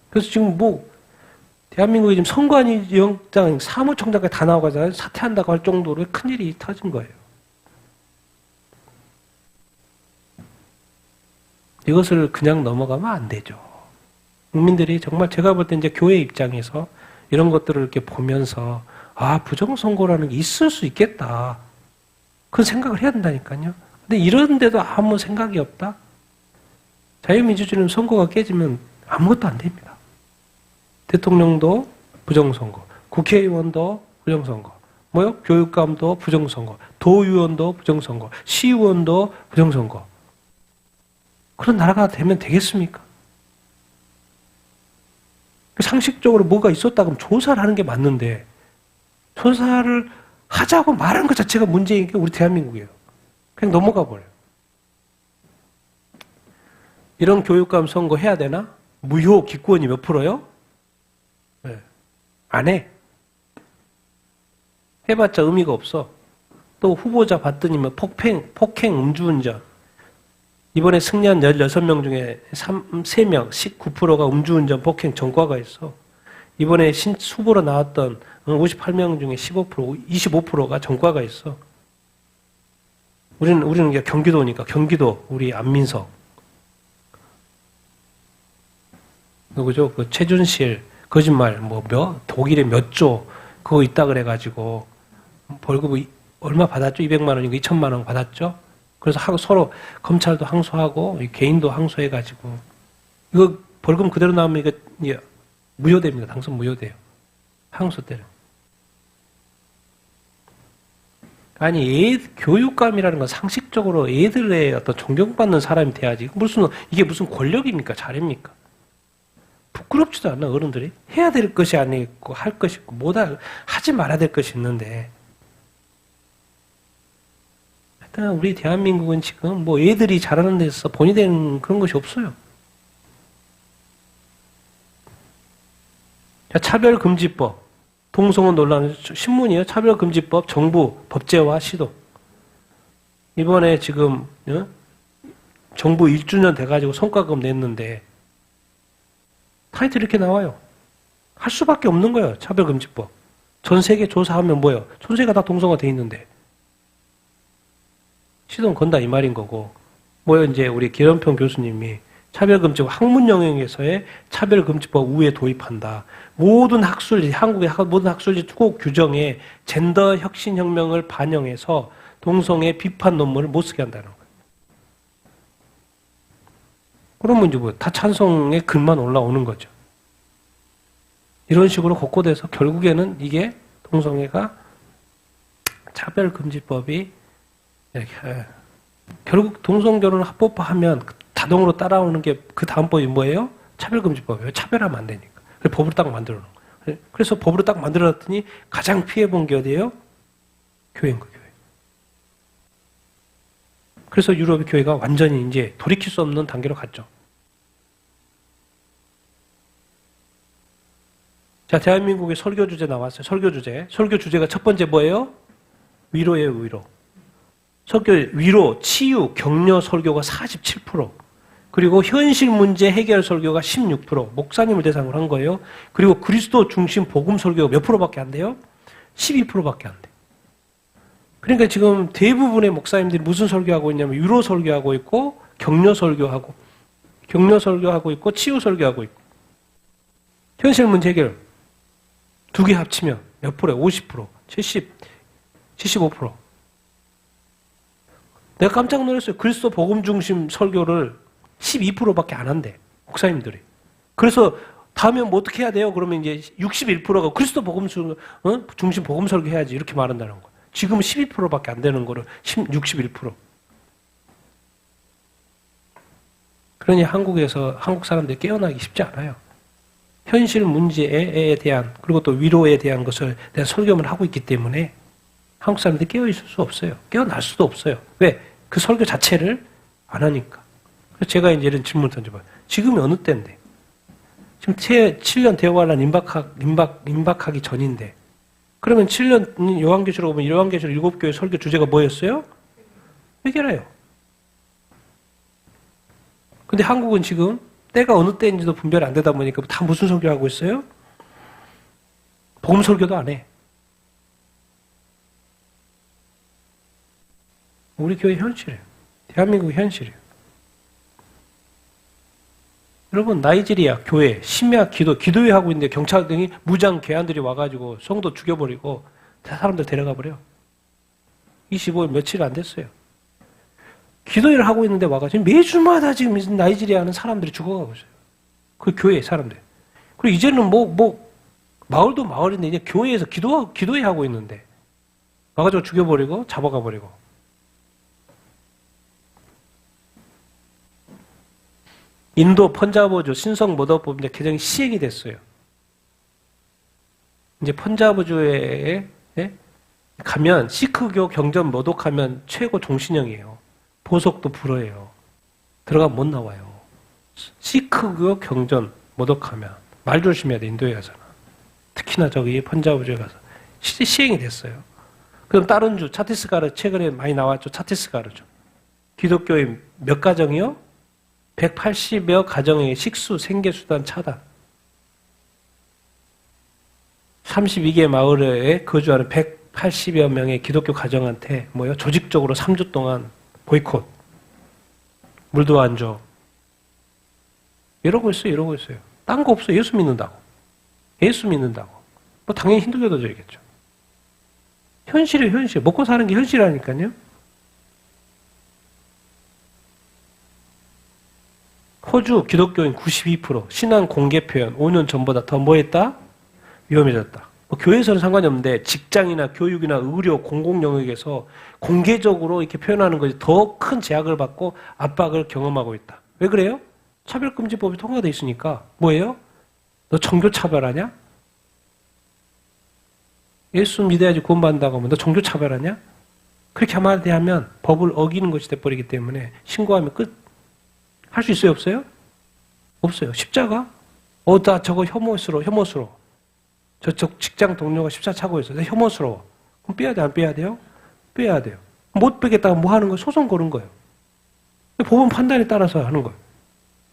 그래서 지금 뭐 대한민국이 지금 선관위원장, 사무총장까지 다 나와가지고 사퇴한다고 할 정도로 큰일이 터진 거예요. 이것을 그냥 넘어가면 안 되죠. 국민들이 정말 제가 볼 때 이제 교회 입장에서 이런 것들을 이렇게 보면서 부정선거라는 게 있을 수 있겠다. 그런 생각을 해야 된다니까요. 근데 이런데도 아무 생각이 없다? 자유민주주의는 선거가 깨지면 아무것도 안 됩니다. 대통령도 부정선거, 국회의원도 부정선거, 교육감도 부정선거, 도의원도 부정선거, 시의원도 부정선거. 그런 나라가 되면 되겠습니까? 상식적으로 뭐가 있었다 그러면 조사를 하는 게 맞는데 조사를 하자고 말한 것 자체가 문제인 게 우리 대한민국이에요. 그냥 넘어가 버려요. 이런 교육감 선거 해야 되나? 무효 기권이 몇 프로요? 네. 안 해. 해봤자 의미가 없어. 또 후보자 봤더니 폭행, 음주운전. 이번에 승리한 16명 중에 3명, 19%가 음주운전, 폭행 전과가 있어. 이번에 후보로 나왔던 58명 중에 15%, 25%가 전과가 있어. 우리는 경기도니까, 경기도, 우리 안민석. 누구죠? 그 최준실, 거짓말, 독일에 몇 조, 그거 있다 그래가지고, 벌금 얼마 받았죠? 200만 원인가 2천만 원 받았죠? 그래서 서로 검찰도 항소하고, 개인도 항소해가지고, 이거 벌금 그대로 나오면 이거 무효됩니다. 당선 무효돼요. 항소 때는. 아니, 교육감이라는 건 상식적으로 애들의 어떤 존경받는 사람이 돼야지. 이게 무슨 권력입니까? 자립니까? 부끄럽지도 않나, 어른들이? 해야 될 것이 아니고, 할 것이 있고, 하지 말아야 될 것이 있는데. 하여튼, 우리 대한민국은 지금 애들이 잘하는 데서 본이 되는 그런 것이 없어요. 자, 차별금지법. 동성애 논란, 신문이에요. 차별금지법, 정부, 법제화 시도. 이번에 지금, 정부 1주년 돼가지고 성과급 냈는데, 타이틀 이렇게 나와요. 할 수밖에 없는 거예요. 차별금지법. 전 세계 조사하면 뭐예요? 전 세계가 다 동성화 돼 있는데. 시동 건다 이 말인 거고. 이제 우리 기현평 교수님이 차별금지법 학문 영역에서의 차별금지법 우회 도입한다. 모든 학술지, 한국의 모든 학술지 꼭 규정에 젠더 혁신혁명을 반영해서 동성애 비판 논문을 못 쓰게 한다는 거예요. 그러면 이제 다 찬성의 글만 올라오는 거죠. 이런 식으로 곳곳에서 결국에는 이게 동성애가 차별금지법이 이렇게 결국 동성결혼을 합법화하면 자동으로 따라오는 게 그 다음 법이 뭐예요? 차별금지법이에요. 차별하면 안 되니까. 그래서 법으로 딱 만들어 놓은 거예요. 그래서 법으로 딱 만들어 놨더니 가장 피해본 게 어디예요? 교회인 거예요. 교회. 그래서 유럽의 교회가 완전히 이제 돌이킬 수 없는 단계로 갔죠. 자, 대한민국의 설교 주제 나왔어요. 설교 주제. 설교 주제가 첫 번째 뭐예요? 위로예요, 위로. 설교, 위로, 치유, 격려 설교가 47%. 그리고 현실 문제 해결 설교가 16%. 목사님을 대상으로 한 거예요. 그리고 그리스도 중심 복음 설교가 몇 프로밖에 안 돼요? 12%밖에 안 돼. 그러니까 지금 대부분의 목사님들이 무슨 설교하고 있냐면 위로 설교하고 있고 격려 설교하고 있고 치유 설교하고 있고 현실 문제 해결 두 개 합치면 몇 프로예요? 50%, 70, 75%. 내가 깜짝 놀랐어요. 그리스도 복음 중심 설교를 12%밖에 안 한대. 목사님들이. 그래서 다음에 뭐 어떻게 해야 돼요? 그러면 이제 61%가 그리스도 복음 중심 복음 설교해야지 이렇게 말한다는 거예요. 지금은 12%밖에 안 되는 거를 61%. 그러니 한국에서 한국 사람들이 깨어나기 쉽지 않아요. 현실 문제에 대한 그리고 또 위로에 대한 것을 대한 설교를 하고 있기 때문에 한국 사람들이 깨어 있을 수 없어요. 깨어날 수도 없어요. 왜? 그 설교 자체를 안 하니까. 그래서 제가 이제 이런 질문을 던져봐요. 지금이 어느 때인데? 지금 7년 대화란 임박하기 전인데. 그러면 7년 요한계시록 보면 요한계시록 7교회 설교 주제가 뭐였어요? 회개래요. 근데 한국은 지금 때가 어느 때인지도 분별 안 되다 보니까 다 무슨 설교하고 있어요? 복음 설교도 안 해. 우리 교회 현실이에요. 대한민국 현실이에요. 여러분 나이지리아 교회 심야 기도회 하고 있는데 경찰 등이 무장 괴한들이 와가지고 성도 죽여버리고 사람들 데려가 버려. 25일 며칠 안 됐어요. 기도회를 하고 있는데 와가지고 매주마다 지금 나이지리아는 사람들이 죽어가고 있어요. 그 교회 사람들. 그리고 이제는 마을도 마을인데 이제 교회에서 기도회 하고 있는데 와가지고 죽여버리고 잡아가 버리고. 인도 펀자브주 신성 모더법인데 개정이 시행이 됐어요. 이제 펀자브주에 가면 시크교 경전 모독하면 최고 종신형이에요. 보석도 불어예요. 들어가면 못 나와요. 시크교 경전 모독하면 말 조심해야 돼. 인도에 가서는. 특히나 저기 펀자브주에 가서 시행이 됐어요. 그럼 다른 주 차티스가르 최근에 많이 나왔죠. 차티스가르죠. 기독교인 몇 가정이요? 180여 가정의 식수, 생계수단 차단. 32개 마을에 거주하는 180여 명의 기독교 가정한테 조직적으로 3주 동안 보이콧. 물도 안 줘. 이러고 있어요. 딴 거 없어요. 예수 믿는다고. 당연히 힌두교도적이겠죠. 현실이에요, 현실. 먹고 사는 게 현실이라니까요. 호주 기독교인 92% 신앙 공개 표현 5년 전보다 더 뭐했다? 위험해졌다. 교회에서는 상관이 없는데 직장이나 교육이나 의료 공공 영역에서 공개적으로 이렇게 표현하는 것이 더 큰 제약을 받고 압박을 경험하고 있다. 왜 그래요? 차별금지법이 통과돼 있으니까 뭐예요? 너 종교차별하냐? 예수 믿어야지 구원받는다고 하면 너 종교차별하냐? 그렇게 한마디 하면 법을 어기는 것이 돼버리기 때문에 신고하면 끝. 할 수 있어요? 없어요? 없어요. 십자가? 나 저거 혐오스러워. 저쪽 직장 동료가 십자가 차고 있어요. 혐오스러워. 그럼 빼야 돼, 안 빼야 돼요? 빼야 돼요. 못 빼겠다고 뭐 하는 거예요? 소송 거는 거예요. 법원 판단에 따라서 하는 거예요.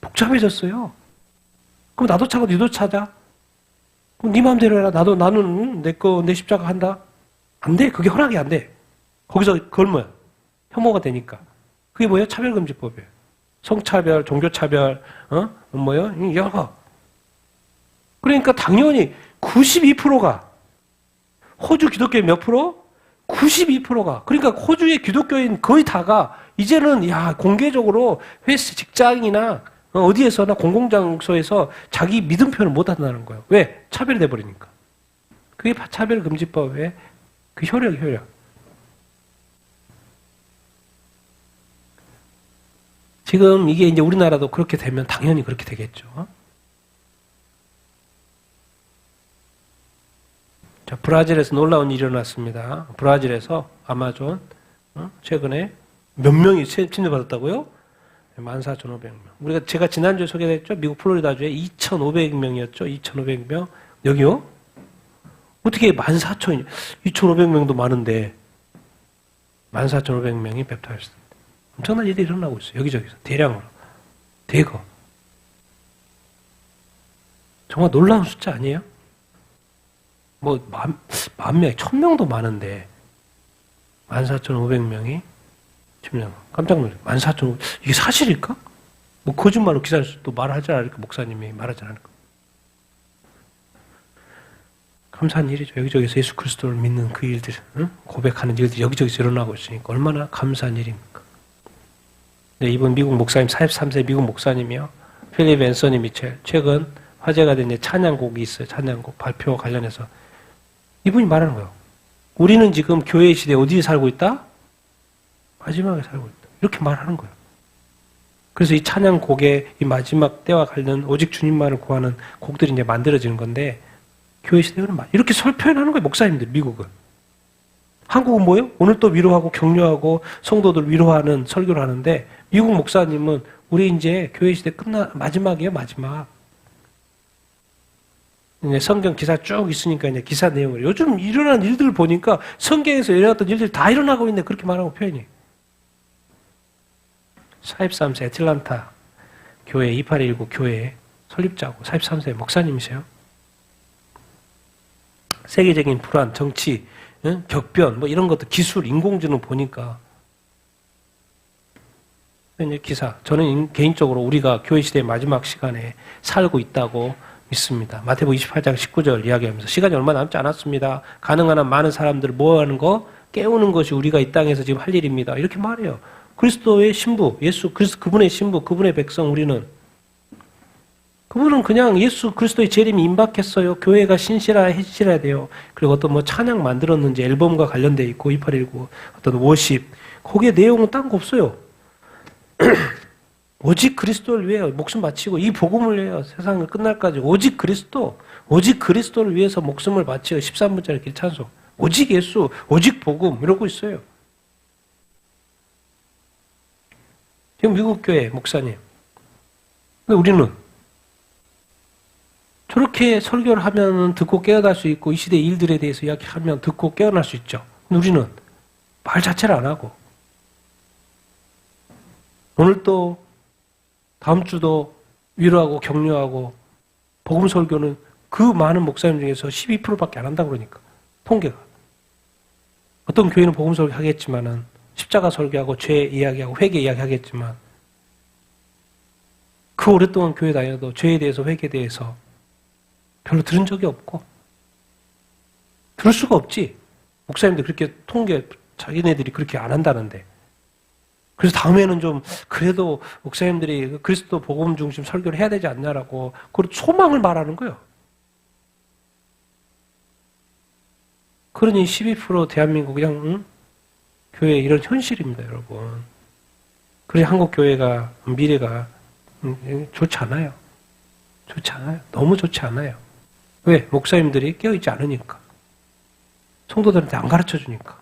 복잡해졌어요. 그럼 나도 차고 니도 차자. 그럼 네 마음대로 해라. 나는 내 십자가 한다. 안 돼. 그게 허락이 안 돼. 거기서 걸면 혐오가 되니까. 그게 뭐예요? 차별금지법이에요. 성차별, 종교차별, 여러. 그러니까 당연히 92%가 호주 기독교인 몇 프로? 92%가. 그러니까 호주의 기독교인 거의 다가 이제는 공개적으로 회사, 직장이나 어디에서나 공공장소에서 자기 믿음 표현을 못 한다는 거예요. 왜? 차별이 돼버리니까. 그게 차별금지법의 그 효력. 지금 이게 이제 우리나라도 그렇게 되면 당연히 그렇게 되겠죠. 자, 브라질에서 놀라운 일이 일어났습니다. 브라질에서 아마존, 최근에 몇 명이 침입받았다고요? 14,500명. 제가 지난주에 소개했죠? 미국 플로리다주에 2,500명이었죠? 2,500명. 여기요? 어떻게 2,500명도 많은데 14,500명이 뵙타했어요. 엄청난 일이 일어나고 있어요. 여기저기서. 대량으로. 대거. 정말 놀라운 숫자 아니에요? 만 명, 1,000명도 많은데 14,500명이 침략. 깜짝 놀랐어요. 14,500명. 이게 사실일까? 거짓말로 기사를 또 말하지 않을까? 목사님이 말하지 않을까? 감사한 일이죠. 여기저기서 예수 그리스도를 믿는 그 일들, 응? 고백하는 일들이 여기저기서 일어나고 있으니까 얼마나 감사한 일입니까? 네, 이번 미국 목사님, 43세 미국 목사님이요. 필립 앤서니 미첼, 최근 화제가 된 찬양곡이 있어요. 찬양곡 발표 관련해서. 이분이 말하는 거예요. 우리는 지금 교회 시대에 어디에 살고 있다? 마지막에 살고 있다. 이렇게 말하는 거예요. 그래서 이 찬양곡의 이 마지막 때와 관련 오직 주님만을 구하는 곡들이 이제 만들어지는 건데, 교회 시대는 이렇게 표현하는 거예요, 목사님들, 미국은. 한국은 뭐예요? 오늘 또 위로하고 격려하고 성도들 위로하는 설교를 하는데, 미국 목사님은 우리 이제 교회 시대 마지막이에요, 마지막. 이제 성경 기사 쭉 있으니까 이제 기사 내용을. 요즘 일어난 일들을 보니까 성경에서 일어났던 일들이 다 일어나고 있네, 그렇게 말하고 표현이. 43세 애틀란타 교회 2819 교회 설립자고 43세 목사님이세요. 세계적인 불안, 정치, 격변, 뭐 이런 것도 기술, 인공지능 보니까 기사. 저는 개인적으로 우리가 교회 시대의 마지막 시간에 살고 있다고 믿습니다. 마태복음 28장 19절 이야기하면서 시간이 얼마 남지 않았습니다. 가능한 한 많은 사람들을 모아하는 거, 깨우는 것이 우리가 이 땅에서 지금 할 일입니다. 이렇게 말해요. 그리스도의 신부, 예수 그리스도 그분의 신부, 그분의 백성 우리는. 그분은 그냥 예수 그리스도의 재림이 임박했어요. 교회가 신실해야 돼요. 그리고 어떤 뭐 찬양 만들었는지 앨범과 관련돼 있고 2819 어떤 워십 거기에 내용은 딴 거 없어요. 오직 그리스도를 위해 목숨 바치고 이 복음을 위해 세상을 끝날까지 오직 그리스도를 위해서 목숨을 바치고 13분짜리 길찬송 오직 예수, 오직 복음 이러고 있어요. 지금 미국 교회 목사님. 근데 우리는 저렇게 설교를 하면 듣고 깨어날 수 있고 이 시대의 일들에 대해서 이야기하면 듣고 깨어날 수 있죠. 근데 우리는 말 자체를 안 하고 오늘 또 다음 주도 위로하고 격려하고 복음 설교는 그 많은 목사님 중에서 12%밖에 안 한다고 그러니까 통계가. 어떤 교회는 복음 설교 하겠지만은 십자가 설교하고 죄 이야기하고 회개 이야기 하겠지만 그 오랫동안 교회 다녀도 죄에 대해서 회개에 대해서 별로 들은 적이 없고 들을 수가 없지. 목사님들 그렇게 통계 자기네들이 그렇게 안 한다는데. 그래서 다음에는 좀 그래도 목사님들이 그리스도 복음 중심 설교를 해야 되지 않냐라고 그런 소망을 말하는 거예요. 그러니 12% 대한민국 그냥 교회 이런 현실입니다, 여러분. 그래 한국 교회가 미래가 좋지 않아요. 좋지 않아요. 너무 좋지 않아요. 왜? 목사님들이 깨어있지 않으니까. 성도들한테 안 가르쳐 주니까.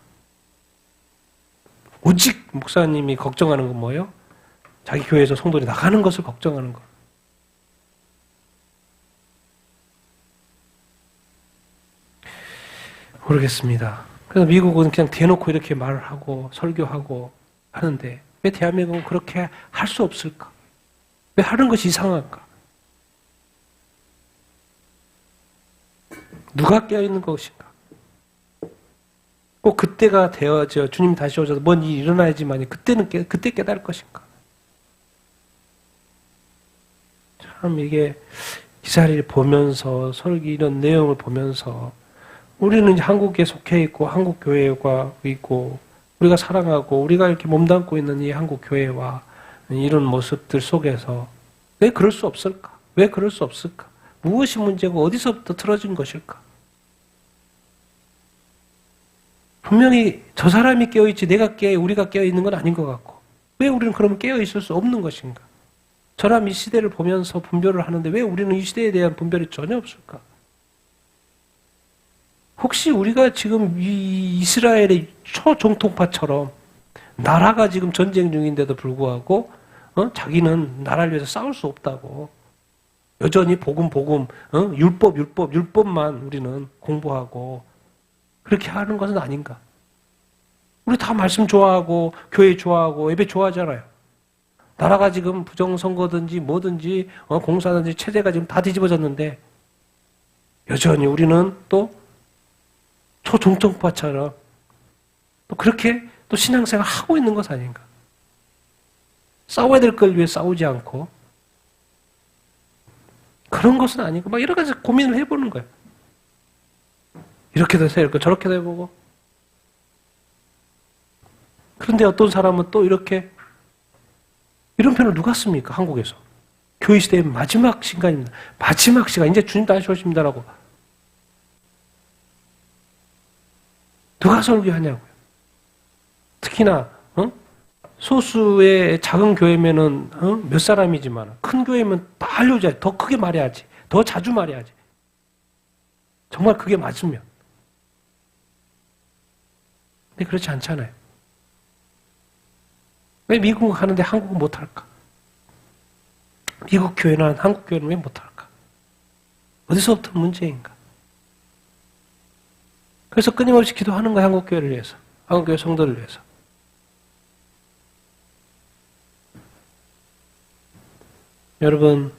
오직 목사님이 걱정하는 건 뭐예요? 자기 교회에서 성도들이 나가는 것을 걱정하는 거. 모르겠습니다. 그래서 미국은 그냥 대놓고 이렇게 말을 하고 설교하고 하는데 왜 대한민국은 그렇게 할 수 없을까? 왜 하는 것이 이상할까? 누가 깨어있는 것인가? 꼭 그때가 되어져 주님 다시 오셔서 뭔 일이 일어나야지만 그때 깨달을 것인가? 참 이게 기사를 보면서 설교 이런 내용을 보면서 우리는 이제 한국에 속해 있고 한국 교회가 있고 우리가 사랑하고 우리가 이렇게 몸담고 있는 이 한국 교회와 이런 모습들 속에서 왜 그럴 수 없을까? 왜 그럴 수 없을까? 무엇이 문제고 어디서부터 틀어진 것일까? 분명히 저 사람이 깨어있지 우리가 깨어있는 건 아닌 것 같고 왜 우리는 그러면 깨어있을 수 없는 것인가? 저 사람 이 시대를 보면서 분별을 하는데 왜 우리는 이 시대에 대한 분별이 전혀 없을까? 혹시 우리가 지금 이 이스라엘의 초정통파처럼 나라가 지금 전쟁 중인데도 불구하고 자기는 나라를 위해서 싸울 수 없다고 여전히 복음 율법만 우리는 공부하고 그렇게 하는 것은 아닌가? 우리 다 말씀 좋아하고 교회 좋아하고 예배 좋아하잖아요. 나라가 지금 부정선거든지 뭐든지 공사든지 체제가 지금 다 뒤집어졌는데 여전히 우리는 또 초정통파처럼 또 그렇게 또 신앙생활 하고 있는 것 아닌가? 싸워야 될 걸 위해 싸우지 않고 그런 것은 아니고 막 여러 가지 고민을 해보는 거예요. 이렇게도 해서 이렇게 저렇게도 해보고. 그런데 어떤 사람은 또 이렇게, 이런 편을 누가 씁니까? 한국에서. 교회 시대의 마지막 시간입니다. 마지막 시간. 이제 주님 다시 오십니다라고. 누가 설교하냐고요. 특히나 소수의 작은 교회면은 몇 사람이지만 큰 교회면 다 알려줘야지. 더 크게 말해야지. 더 자주 말해야지. 정말 그게 맞으면. 근데 그렇지 않잖아요. 왜 미국은 하는데 한국은 못할까? 미국 교회나 한국 교회는 왜 못할까? 어디서부터 문제인가? 그래서 끊임없이 기도하는 거야, 한국 교회를 위해서. 한국 교회 성도를 위해서. 여러분,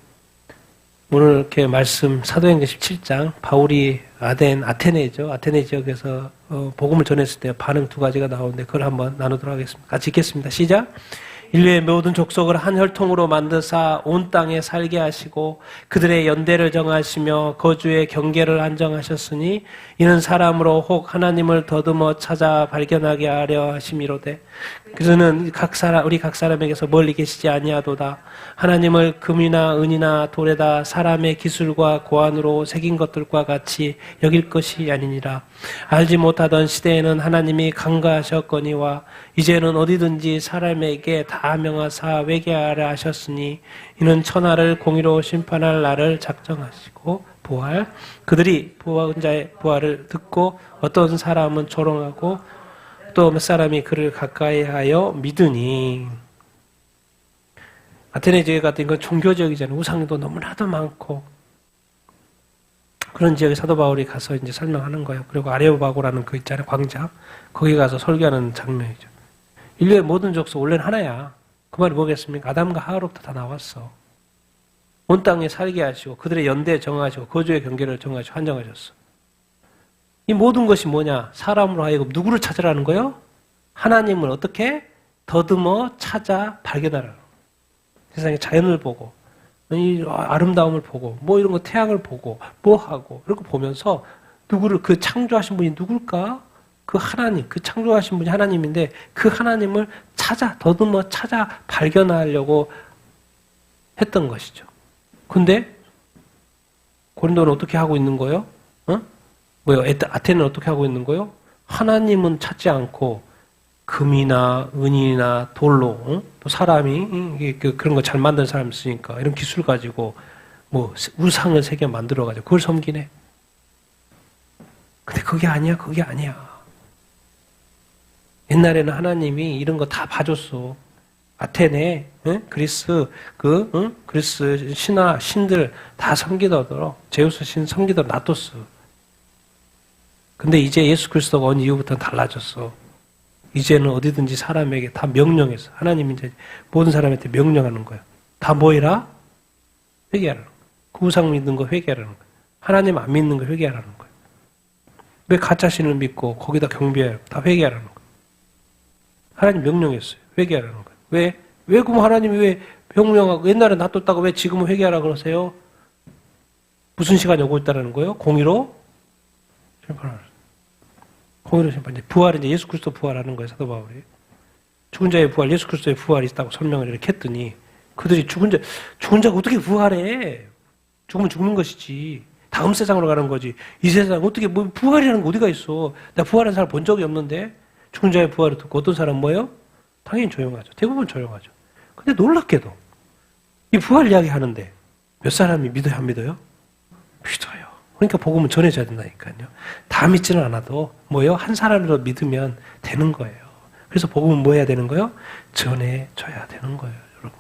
오늘 이렇게 말씀 사도행전 17장 바울이 아테네죠. 아테네 지역에서 복음을 전했을 때 반응 두 가지가 나오는데 그걸 한번 나누도록 하겠습니다. 같이 읽겠습니다. 시작. 인류의 모든 족속을 한 혈통으로 만드사 온 땅에 살게 하시고 그들의 연대를 정하시며 거주의 경계를 안정하셨으니 이는 사람으로 혹 하나님을 더듬어 찾아 발견하게 하려 하심이로되 그는 우리 각 사람에게서 멀리 계시지 아니하도다. 하나님을 금이나 은이나 돌에다 사람의 기술과 고안으로 새긴 것들과 같이 여길 것이 아니니라. 알지 못하던 시대에는 하나님이 간과하셨거니와 이제는 어디든지 사람에게 다 명하사 회개하라 하셨으니 이는 천하를 공의로 심판할 날을 작정하시고 부활 그들이 부활자의 부활을 듣고 어떤 사람은 조롱하고 또 몇 사람이 그를 가까이하여 믿으니. 아테네 지역 같은 건 종교적이잖아요. 우상도 너무나도 많고 그런 지역에 사도 바울이 가서 이제 설명하는 거예요. 그리고 아레오바고라는 그 있잖아요, 광장. 거기 가서 설교하는 장면이죠. 인류의 모든 족속 원래는 하나야. 그 말이 뭐겠습니까? 아담과 하와로부터 다 나왔어. 온 땅에 살게 하시고 그들의 연대 정하시고 거주의 경계를 정하시고 한정하셨어. 이 모든 것이 뭐냐? 사람으로 하여금 누구를 찾으라는 거요? 하나님을 어떻게? 더듬어 찾아 발견하라는 거예요. 세상의 자연을 보고 이 아름다움을 보고 뭐 이런 거 태양을 보고 뭐 하고 이렇게 보면서 누구를 그 창조하신 분이 누굴까? 그 하나님, 그 창조하신 분이 하나님인데 그 하나님을 더듬어 찾아 발견하려고 했던 것이죠. 근데 고린도는 어떻게 하고 있는 거예요? 아테네는 어떻게 하고 있는 거예요? 하나님은 찾지 않고 금이나 은이나 돌로 또 사람이 그런 거 잘 만든 사람 있으니까 이런 기술 가지고 뭐 우상을 새겨 만들어 가지고 그걸 섬기네. 근데 그게 아니야. 옛날에는 하나님이 이런 거 다 봐줬어. 아테네, 그리스 그리스 신들 다 섬기도록 제우스 신 섬기도록 놔뒀어. 근데 이제 예수 그리스도가 온 이후부터는 달라졌어. 이제는 어디든지 사람에게 다 명령해서 하나님이 이제 모든 사람한테 명령하는 거예요. 다 뭐 해라? 회개하라는 거예요. 그 우상 믿는 거 회개하라는 거예요. 하나님 안 믿는 거 회개하라는 거예요. 왜 가짜 신을 믿고 거기다 경배해요? 다 회개하라는 거예요. 하나님 명령했어요. 회개하라는 거예요. 왜 그럼 하나님이 왜 명령하고 옛날에 놔뒀다가 왜 지금은 회개하라 그러세요? 무슨 시간이 오고 있다는 거예요? 공의로 심판하라. 공의로 심판. 부활은 이제 예수 그리스도 부활하는 거예요, 사도 바울이. 죽은 자의 부활, 예수 그리스도의 부활이 있다고 설명을 이렇게 했더니 그들이 죽은 자가 어떻게 부활해? 죽으면 죽는 것이지. 다음 세상으로 가는 거지. 이 세상 어떻게 뭐 부활이라는 거 어디가 있어? 내가 부활한 사람 본 적이 없는데 죽은 자의 부활을 듣고 어떤 사람 뭐예요? 당연히 조용하죠. 대부분 조용하죠. 근데 놀랍게도 이 부활 이야기 하는데 몇 사람이 믿어요, 안 믿어요? 믿어요. 그러니까 복음은 전해져야 된다니까요. 다 믿지는 않아도 뭐예요? 한 사람이라도 믿으면 되는 거예요. 그래서 복음은 뭐 해야 되는 거예요? 전해져야 되는 거예요, 여러분.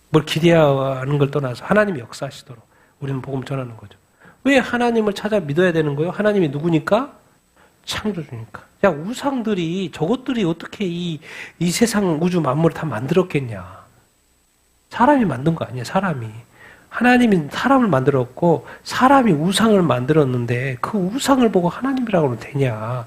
뭘 기대하는 걸 떠나서 하나님이 역사하시도록 우리는 복음 전하는 거죠. 왜 하나님을 찾아 믿어야 되는 거예요? 하나님이 누구니까? 창조주니까. 야, 우상들이 저것들이 어떻게 이 세상 우주 만물을 다 만들었겠냐? 사람이 만든 거 아니에요, 사람이. 하나님이 사람을 만들었고 사람이 우상을 만들었는데 그 우상을 보고 하나님이라고 하면 되냐?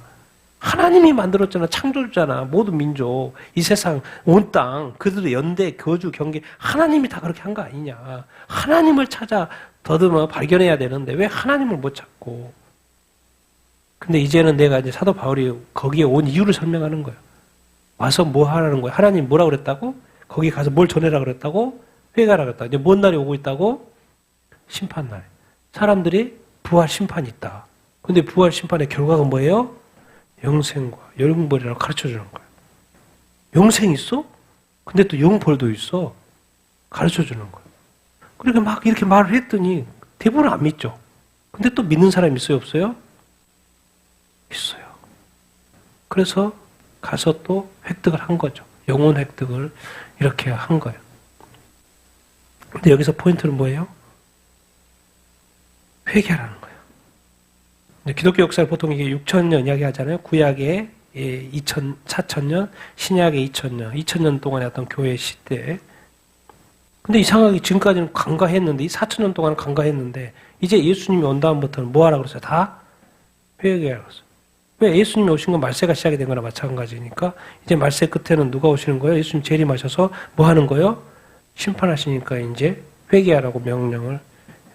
하나님이 만들었잖아. 창조주잖아. 모든 민족, 이 세상, 온 땅, 그들의 연대, 거주, 경계 하나님이 다 그렇게 한 거 아니냐? 하나님을 찾아 더듬어 발견해야 되는데 왜 하나님을 못 찾고 근데 이제는 내가 이제 사도 바울이 거기에 온 이유를 설명하는 거예요. 와서 뭐 하라는 거예요? 하나님 뭐라 그랬다고? 거기 가서 뭘 전해라 그랬다고? 회개하라 그랬다고. 이제 뭔 날이 오고 있다고? 심판날. 사람들이 부활 심판이 있다. 근데 부활 심판의 결과가 뭐예요? 영생과 영벌이라고 가르쳐 주는 거예요. 영생 있어? 근데 또 영벌도 있어. 가르쳐 주는 거예요. 그러니까 막 이렇게 말을 했더니 대부분 안 믿죠. 근데 또 믿는 사람이 있어요, 없어요? 있어요. 그래서 가서 또 획득을 한 거죠. 영혼 획득을 이렇게 한 거예요. 근데 여기서 포인트는 뭐예요? 회개하라는 거예요. 기독교 역사를 보통 이게 6,000년 이야기 하잖아요. 구약의 4,000년, 신약의 2,000년, 2,000년 동안의 어떤 교회 시대. 근데 이상하게 지금까지는 간과했는데, 이 4,000년 동안은 간과했는데, 이제 예수님이 온 다음부터는 뭐 하라고 그랬어요? 다 회개하라고 그랬어요. 왜? 예수님이 오신 건 말세가 시작이 된 거나 마찬가지니까, 이제 말세 끝에는 누가 오시는 거예요? 예수님 재림하셔서 뭐 하는 거예요? 심판하시니까 이제 회개하라고 명령을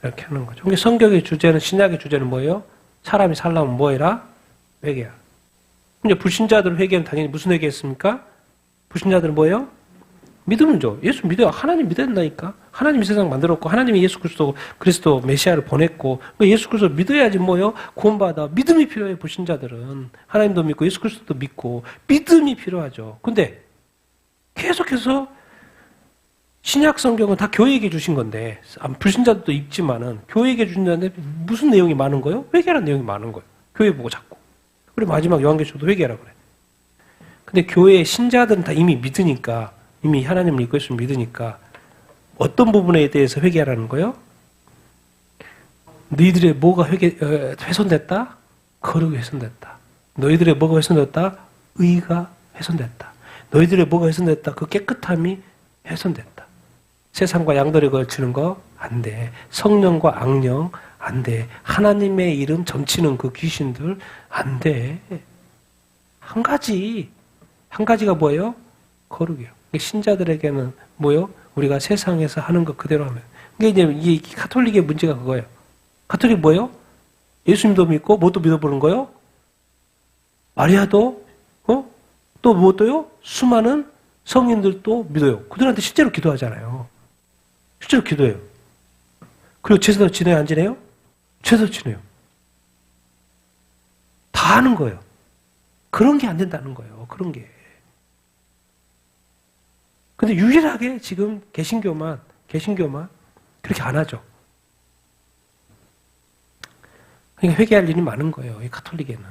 이렇게 하는 거죠. 그러니까 성경의 주제는, 신약의 주제는 뭐예요? 사람이 살려면 뭐 해라? 회개하라. 이제 불신자들 회개는 당연히 무슨 회개했습니까? 불신자들은 뭐예요? 믿으면 줘. 예수 믿어요. 하나님 믿어야 된다니까. 하나님이 세상 만들었고, 하나님이 예수 그리스도 메시아를 보냈고, 예수 그리스도 믿어야지 뭐요? 구원받아. 믿음이 필요해요, 불신자들은. 하나님도 믿고, 예수 그리스도도 믿고, 믿음이 필요하죠. 근데 계속해서 신약 성경은 다 교회에게 주신 건데, 불신자들도 읽지만은, 교회에게 주신다는데 무슨 내용이 많은 거예요? 회개라는 내용이 많은 거예요. 교회 보고 자꾸. 그리고 마지막 요한계시록도 회개하라고 그래. 근데 교회의 신자들은 다 이미 믿으니까, 이미 하나님을 믿고 있으면 믿으니까 어떤 부분에 대해서 회개하라는 거예요? 너희들의 뭐가 훼손됐다? 거룩이 훼손됐다. 너희들의 뭐가 훼손됐다? 의가 훼손됐다. 너희들의 뭐가 훼손됐다? 그 깨끗함이 훼손됐다. 세상과 양다리 걸치는 거 안 돼. 성령과 악령 안 돼. 하나님의 이름 점치는 그 귀신들 안 돼. 한 가지가 뭐예요? 거룩이요. 신자들에게는 뭐요? 우리가 세상에서 하는 것 그대로 하면. 그게 이제 이 가톨릭의 문제가 그거예요. 가톨릭 뭐예요? 예수님도 믿고 뭐 또 믿어보는 거예요? 마리아도 또 뭐 또요? 수많은 성인들도 믿어요. 그들한테 실제로 기도하잖아요. 실제로 기도해요. 그리고 제사도 지내요, 안 지내요? 제사도 지내요. 다 하는 거예요. 그런 게 안 된다는 거예요. 그런 게. 근데 유일하게 지금 개신교만 그렇게 안 하죠. 그러니까 회개할 일이 많은 거예요. 이 가톨릭에는.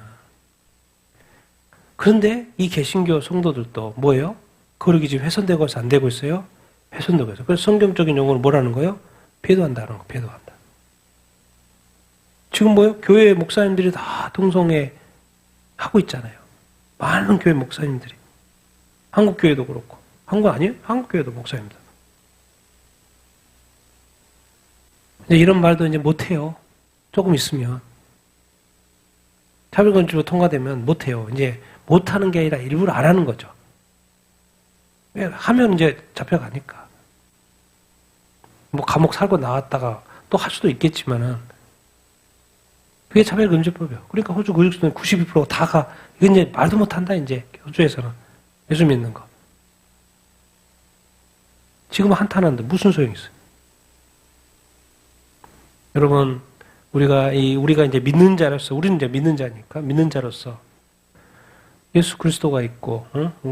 그런데 이 개신교 성도들도 뭐예요? 거룩이 지금 훼손되고 있어, 안 되고 있어요? 훼손되고 있어요. 그래서 성경적인 용어는 뭐라는 거예요? 배도한다는 거, 배도한다. 지금 뭐예요? 교회 목사님들이 다 동성애 하고 있잖아요. 많은 교회 목사님들이. 한국 교회도 그렇고. 한국 아니에요? 한국 교회도 목사입니다. 이런 말도 이제 못해요. 조금 있으면. 차별금지로 통과되면 못해요. 이제 못하는 게 아니라 일부러 안 하는 거죠. 왜? 하면 이제 잡혀가니까. 뭐 감옥 살고 나왔다가 또 할 수도 있겠지만은 그게 차별금지법이에요. 그러니까 호주 교육수는 92% 다가 이건 이제 말도 못한다 이제 호주에서는 예수 믿는 거. 지금은 한탄하는데 무슨 소용이 있어요? 여러분, 우리가 이제 믿는 자로서, 우리는 이제 믿는 자니까, 믿는 자로서, 예수 그리스도가 있고,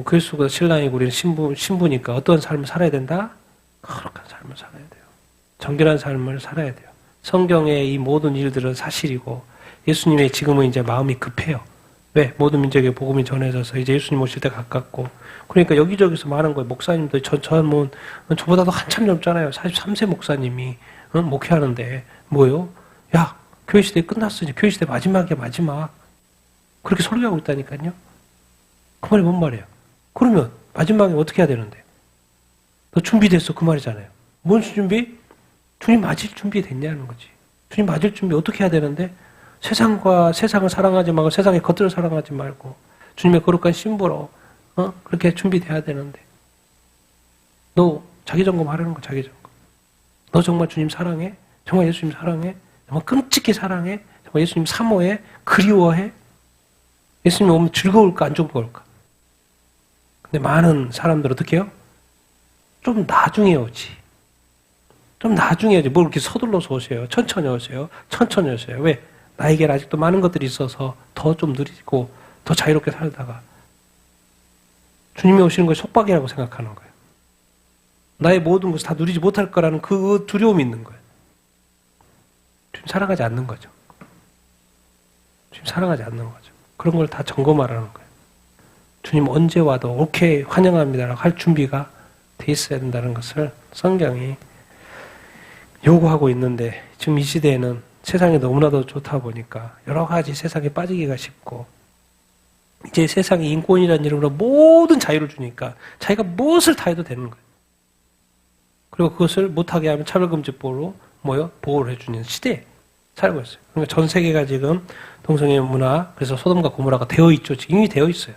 그리스도가 신랑이고, 우리는 신부니까 어떤 삶을 살아야 된다? 거룩한 삶을 살아야 돼요. 정결한 삶을 살아야 돼요. 성경의 이 모든 일들은 사실이고, 예수님의 지금은 이제 마음이 급해요. 왜? 모든 민족에 복음이 전해져서 이제 예수님 오실 때 가깝고. 그러니까 여기저기서 많은 거예요. 목사님들, 저보다도 한참 젊잖아요. 43세 목사님이, 목회하는데, 뭐요? 야, 교회 시대 끝났어. 이제 교회 시대 마지막이야, 마지막. 그렇게 설교하고 있다니까요. 그 말이 뭔 말이에요? 그러면 마지막에 어떻게 해야 되는데? 너 준비됐어. 그 말이잖아요. 뭔 준비? 주님 맞을 준비 됐냐는 거지. 주님 맞을 준비 어떻게 해야 되는데? 세상을 사랑하지 말고 세상의 것들을 사랑하지 말고 주님의 거룩한 신부로 그렇게 준비돼야 되는데 너 자기 점검하라는 거 자기 점검. 너 정말 주님 사랑해? 정말 예수님 사랑해? 정말 끔찍히 사랑해? 정말 예수님 사모해? 그리워해? 예수님 오면 즐거울까 안 즐거울까? 근데 많은 사람들 어떻게 해요? 좀 나중에 오지. 좀 나중에 오지. 뭘 이렇게 서둘러서 오세요. 천천히 오세요. 천천히 오세요. 왜? 나에게 아직도 많은 것들이 있어서 더 좀 느리고 더 자유롭게 살다가 주님이 오시는 걸 속박이라고 생각하는 거예요. 나의 모든 것을 다 누리지 못할 거라는 그 두려움이 있는 거예요. 주님 사랑하지 않는 거죠. 주님 사랑하지 않는 거죠. 그런 걸 다 점검하라는 거예요. 주님 언제 와도 오케이 환영합니다라고 할 준비가 돼 있어야 된다는 것을 성경이 요구하고 있는데 지금 이 시대에는 세상이 너무나도 좋다 보니까 여러 가지 세상에 빠지기가 쉽고 이제 세상이 인권이라는 이름으로 모든 자유를 주니까 자기가 무엇을 다 해도 되는 거예요. 그리고 그것을 못하게 하면 차별금지법으로 보호를 해주는 시대에 살고 있어요. 그러니까 전 세계가 지금 동성애 문화, 그래서 소돔과 고모라가 되어 있죠. 지금 이미 되어 있어요.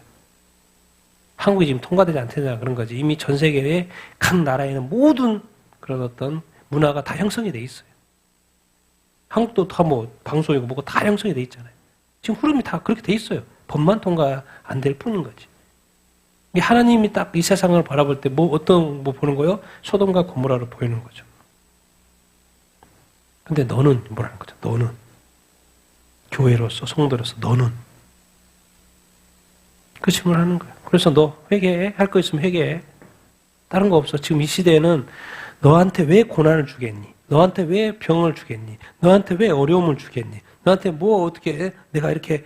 한국이 지금 통과되지 않다냐 그런 거지. 이미 전 세계의 각 나라에는 모든 그런 어떤 문화가 다 형성이 돼 있어요. 한국도 다 방송이고 뭐고 다 형성이 돼 있잖아요. 지금 흐름이 다 그렇게 돼 있어요. 법만 통과 안 될 뿐인 거지. 하나님이 딱 이 세상을 바라볼 때 어떤 보는 거예요? 소돔과 고모라로 보이는 거죠. 근데 너는 뭐라는 거죠? 너는 교회로서 성도로서 너는 그 질문을 하는 거예요. 그래서 너 회개해. 할 거 있으면 회개해. 다른 거 없어. 지금 이 시대에는 너한테 왜 고난을 주겠니? 너한테 왜 병을 주겠니? 너한테 왜 어려움을 주겠니? 너한테 어떻게 내가 이렇게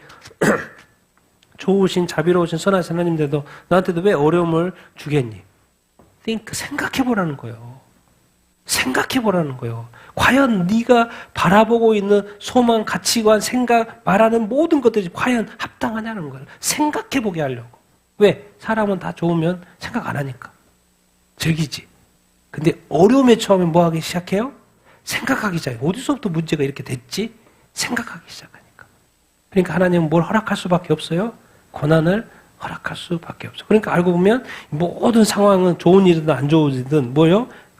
좋으신 자비로우신 선하신 하나님인데도 너한테도 왜 어려움을 주겠니? 생각해보라는 거예요. 생각해보라는 거예요. 과연 네가 바라보고 있는 소망, 가치관, 생각, 말하는 모든 것들이 과연 합당하냐는 거예요. 생각해보게 하려고. 왜? 사람은 다 좋으면 생각 안 하니까. 즐기지. 근데 어려움에 처음에 뭐 하기 시작해요? 생각하기 시작해요. 어디서부터 문제가 이렇게 됐지? 생각하기 시작하니까. 그러니까 하나님은 뭘 허락할 수밖에 없어요? 고난을 허락할 수밖에 없어요. 그러니까 알고 보면 모든 상황은 좋은 일이든 안 좋은 일이든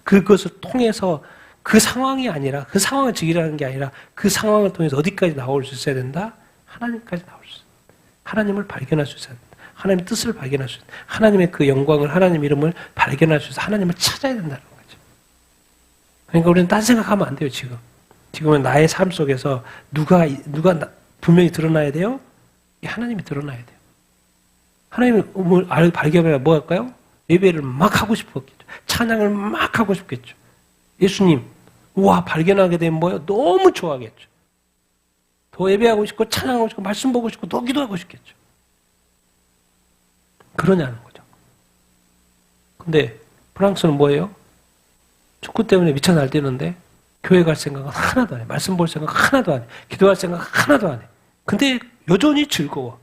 그것을 통해서 그 상황이 아니라 그 상황을 즐기라는 게 아니라 그 상황을 통해서 어디까지 나올 수 있어야 된다? 하나님까지 나올 수 있어야 된다. 하나님을 발견할 수 있어야 된다. 하나님의 뜻을 발견할 수 있다. 하나님의 그 영광을, 하나님 이름을 발견할 수 있어서 하나님을 찾아야 된다는 거죠. 그러니까 우리는 딴 생각하면 안 돼요, 지금. 지금은 나의 삶 속에서 누가 분명히 드러나야 돼요? 하나님이 드러나야 돼요. 하나님을 발견해야 뭐 할까요? 예배를 막 하고 싶었겠죠. 찬양을 막 하고 싶겠죠. 예수님, 발견하게 되면 너무 좋아하겠죠. 더 예배하고 싶고, 찬양하고 싶고, 말씀 보고 싶고, 더 기도하고 싶겠죠. 그러냐는 거죠. 근데 프랑스는 뭐예요? 축구 때문에 미쳐 날뛰는데 교회 갈 생각은 하나도 안 해. 말씀 볼 생각 하나도 안 해. 기도할 생각 하나도 안 해. 근데 여전히 즐거워.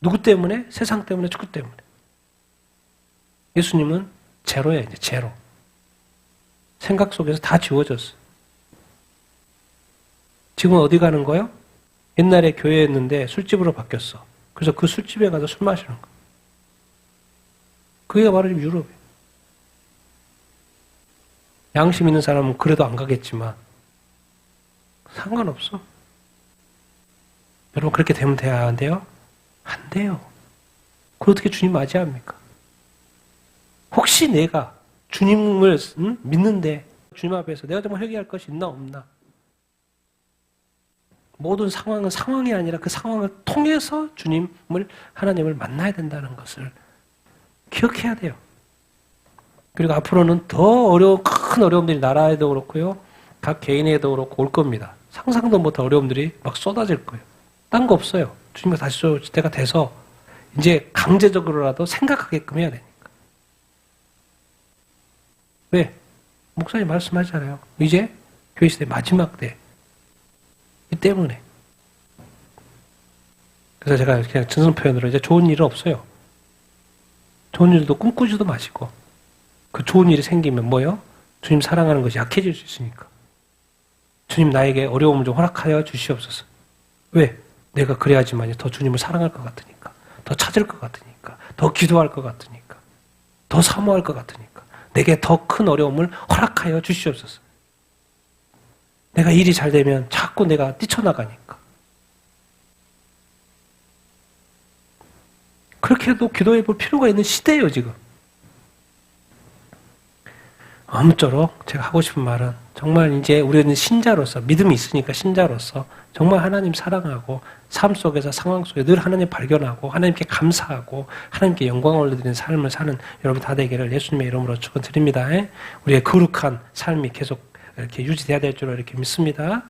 누구 때문에? 세상 때문에, 축구 때문에. 예수님은 제로야, 이제 제로. 생각 속에서 다 지워졌어. 지금은 어디 가는 거예요? 옛날에 교회였는데 술집으로 바뀌었어. 그래서 그 술집에 가서 술 마시는 거야. 그게 바로 지금 유럽이에요. 양심 있는 사람은 그래도 안 가겠지만 상관없어. 여러분 그렇게 되면 돼야 안 돼요? 안 돼요. 그걸 어떻게 주님 맞이합니까? 혹시 내가 주님을 믿는데 주님 앞에서 내가 정말 회개할 것이 있나 없나? 모든 상황은 상황이 아니라 그 상황을 통해서 하나님을 만나야 된다는 것을 기억해야 돼요. 그리고 앞으로는 더 큰 어려움들이 나라에도 그렇고요. 각 개인에도 그렇고 올 겁니다. 상상도 못한 어려움들이 막 쏟아질 거예요. 딴 거 없어요. 주님과 다시 올 때가 돼서 이제 강제적으로라도 생각하게끔 해야 되니까. 왜? 목사님 말씀하잖아요. 이제 교회 시대 마지막 때. 이 때문에. 그래서 제가 그냥 전선 표현으로 이제 좋은 일은 없어요. 좋은 일도 꿈꾸지도 마시고 그 좋은 일이 생기면 뭐예요? 주님 사랑하는 것이 약해질 수 있으니까. 주님 나에게 어려움을 좀 허락하여 주시옵소서. 왜? 내가 그래야지만 더 주님을 사랑할 것 같으니까. 더 찾을 것 같으니까. 더 기도할 것 같으니까. 더 사모할 것 같으니까. 내게 더 큰 어려움을 허락하여 주시옵소서. 내가 일이 잘 되면 자꾸 내가 뛰쳐나가니까. 그렇게도 기도해 볼 필요가 있는 시대예요, 지금. 아무쪼록 제가 하고 싶은 말은 정말 이제 우리는 신자로서, 믿음이 있으니까 신자로서 정말 하나님 사랑하고 삶 속에서 상황 속에 늘 하나님 발견하고 하나님께 감사하고 하나님께 영광을 올려드리는 삶을 사는 여러분 다 되기를 예수님의 이름으로 축원드립니다. 우리의 거룩한 삶이 계속 이렇게 유지돼야 될 줄로 이렇게 믿습니다.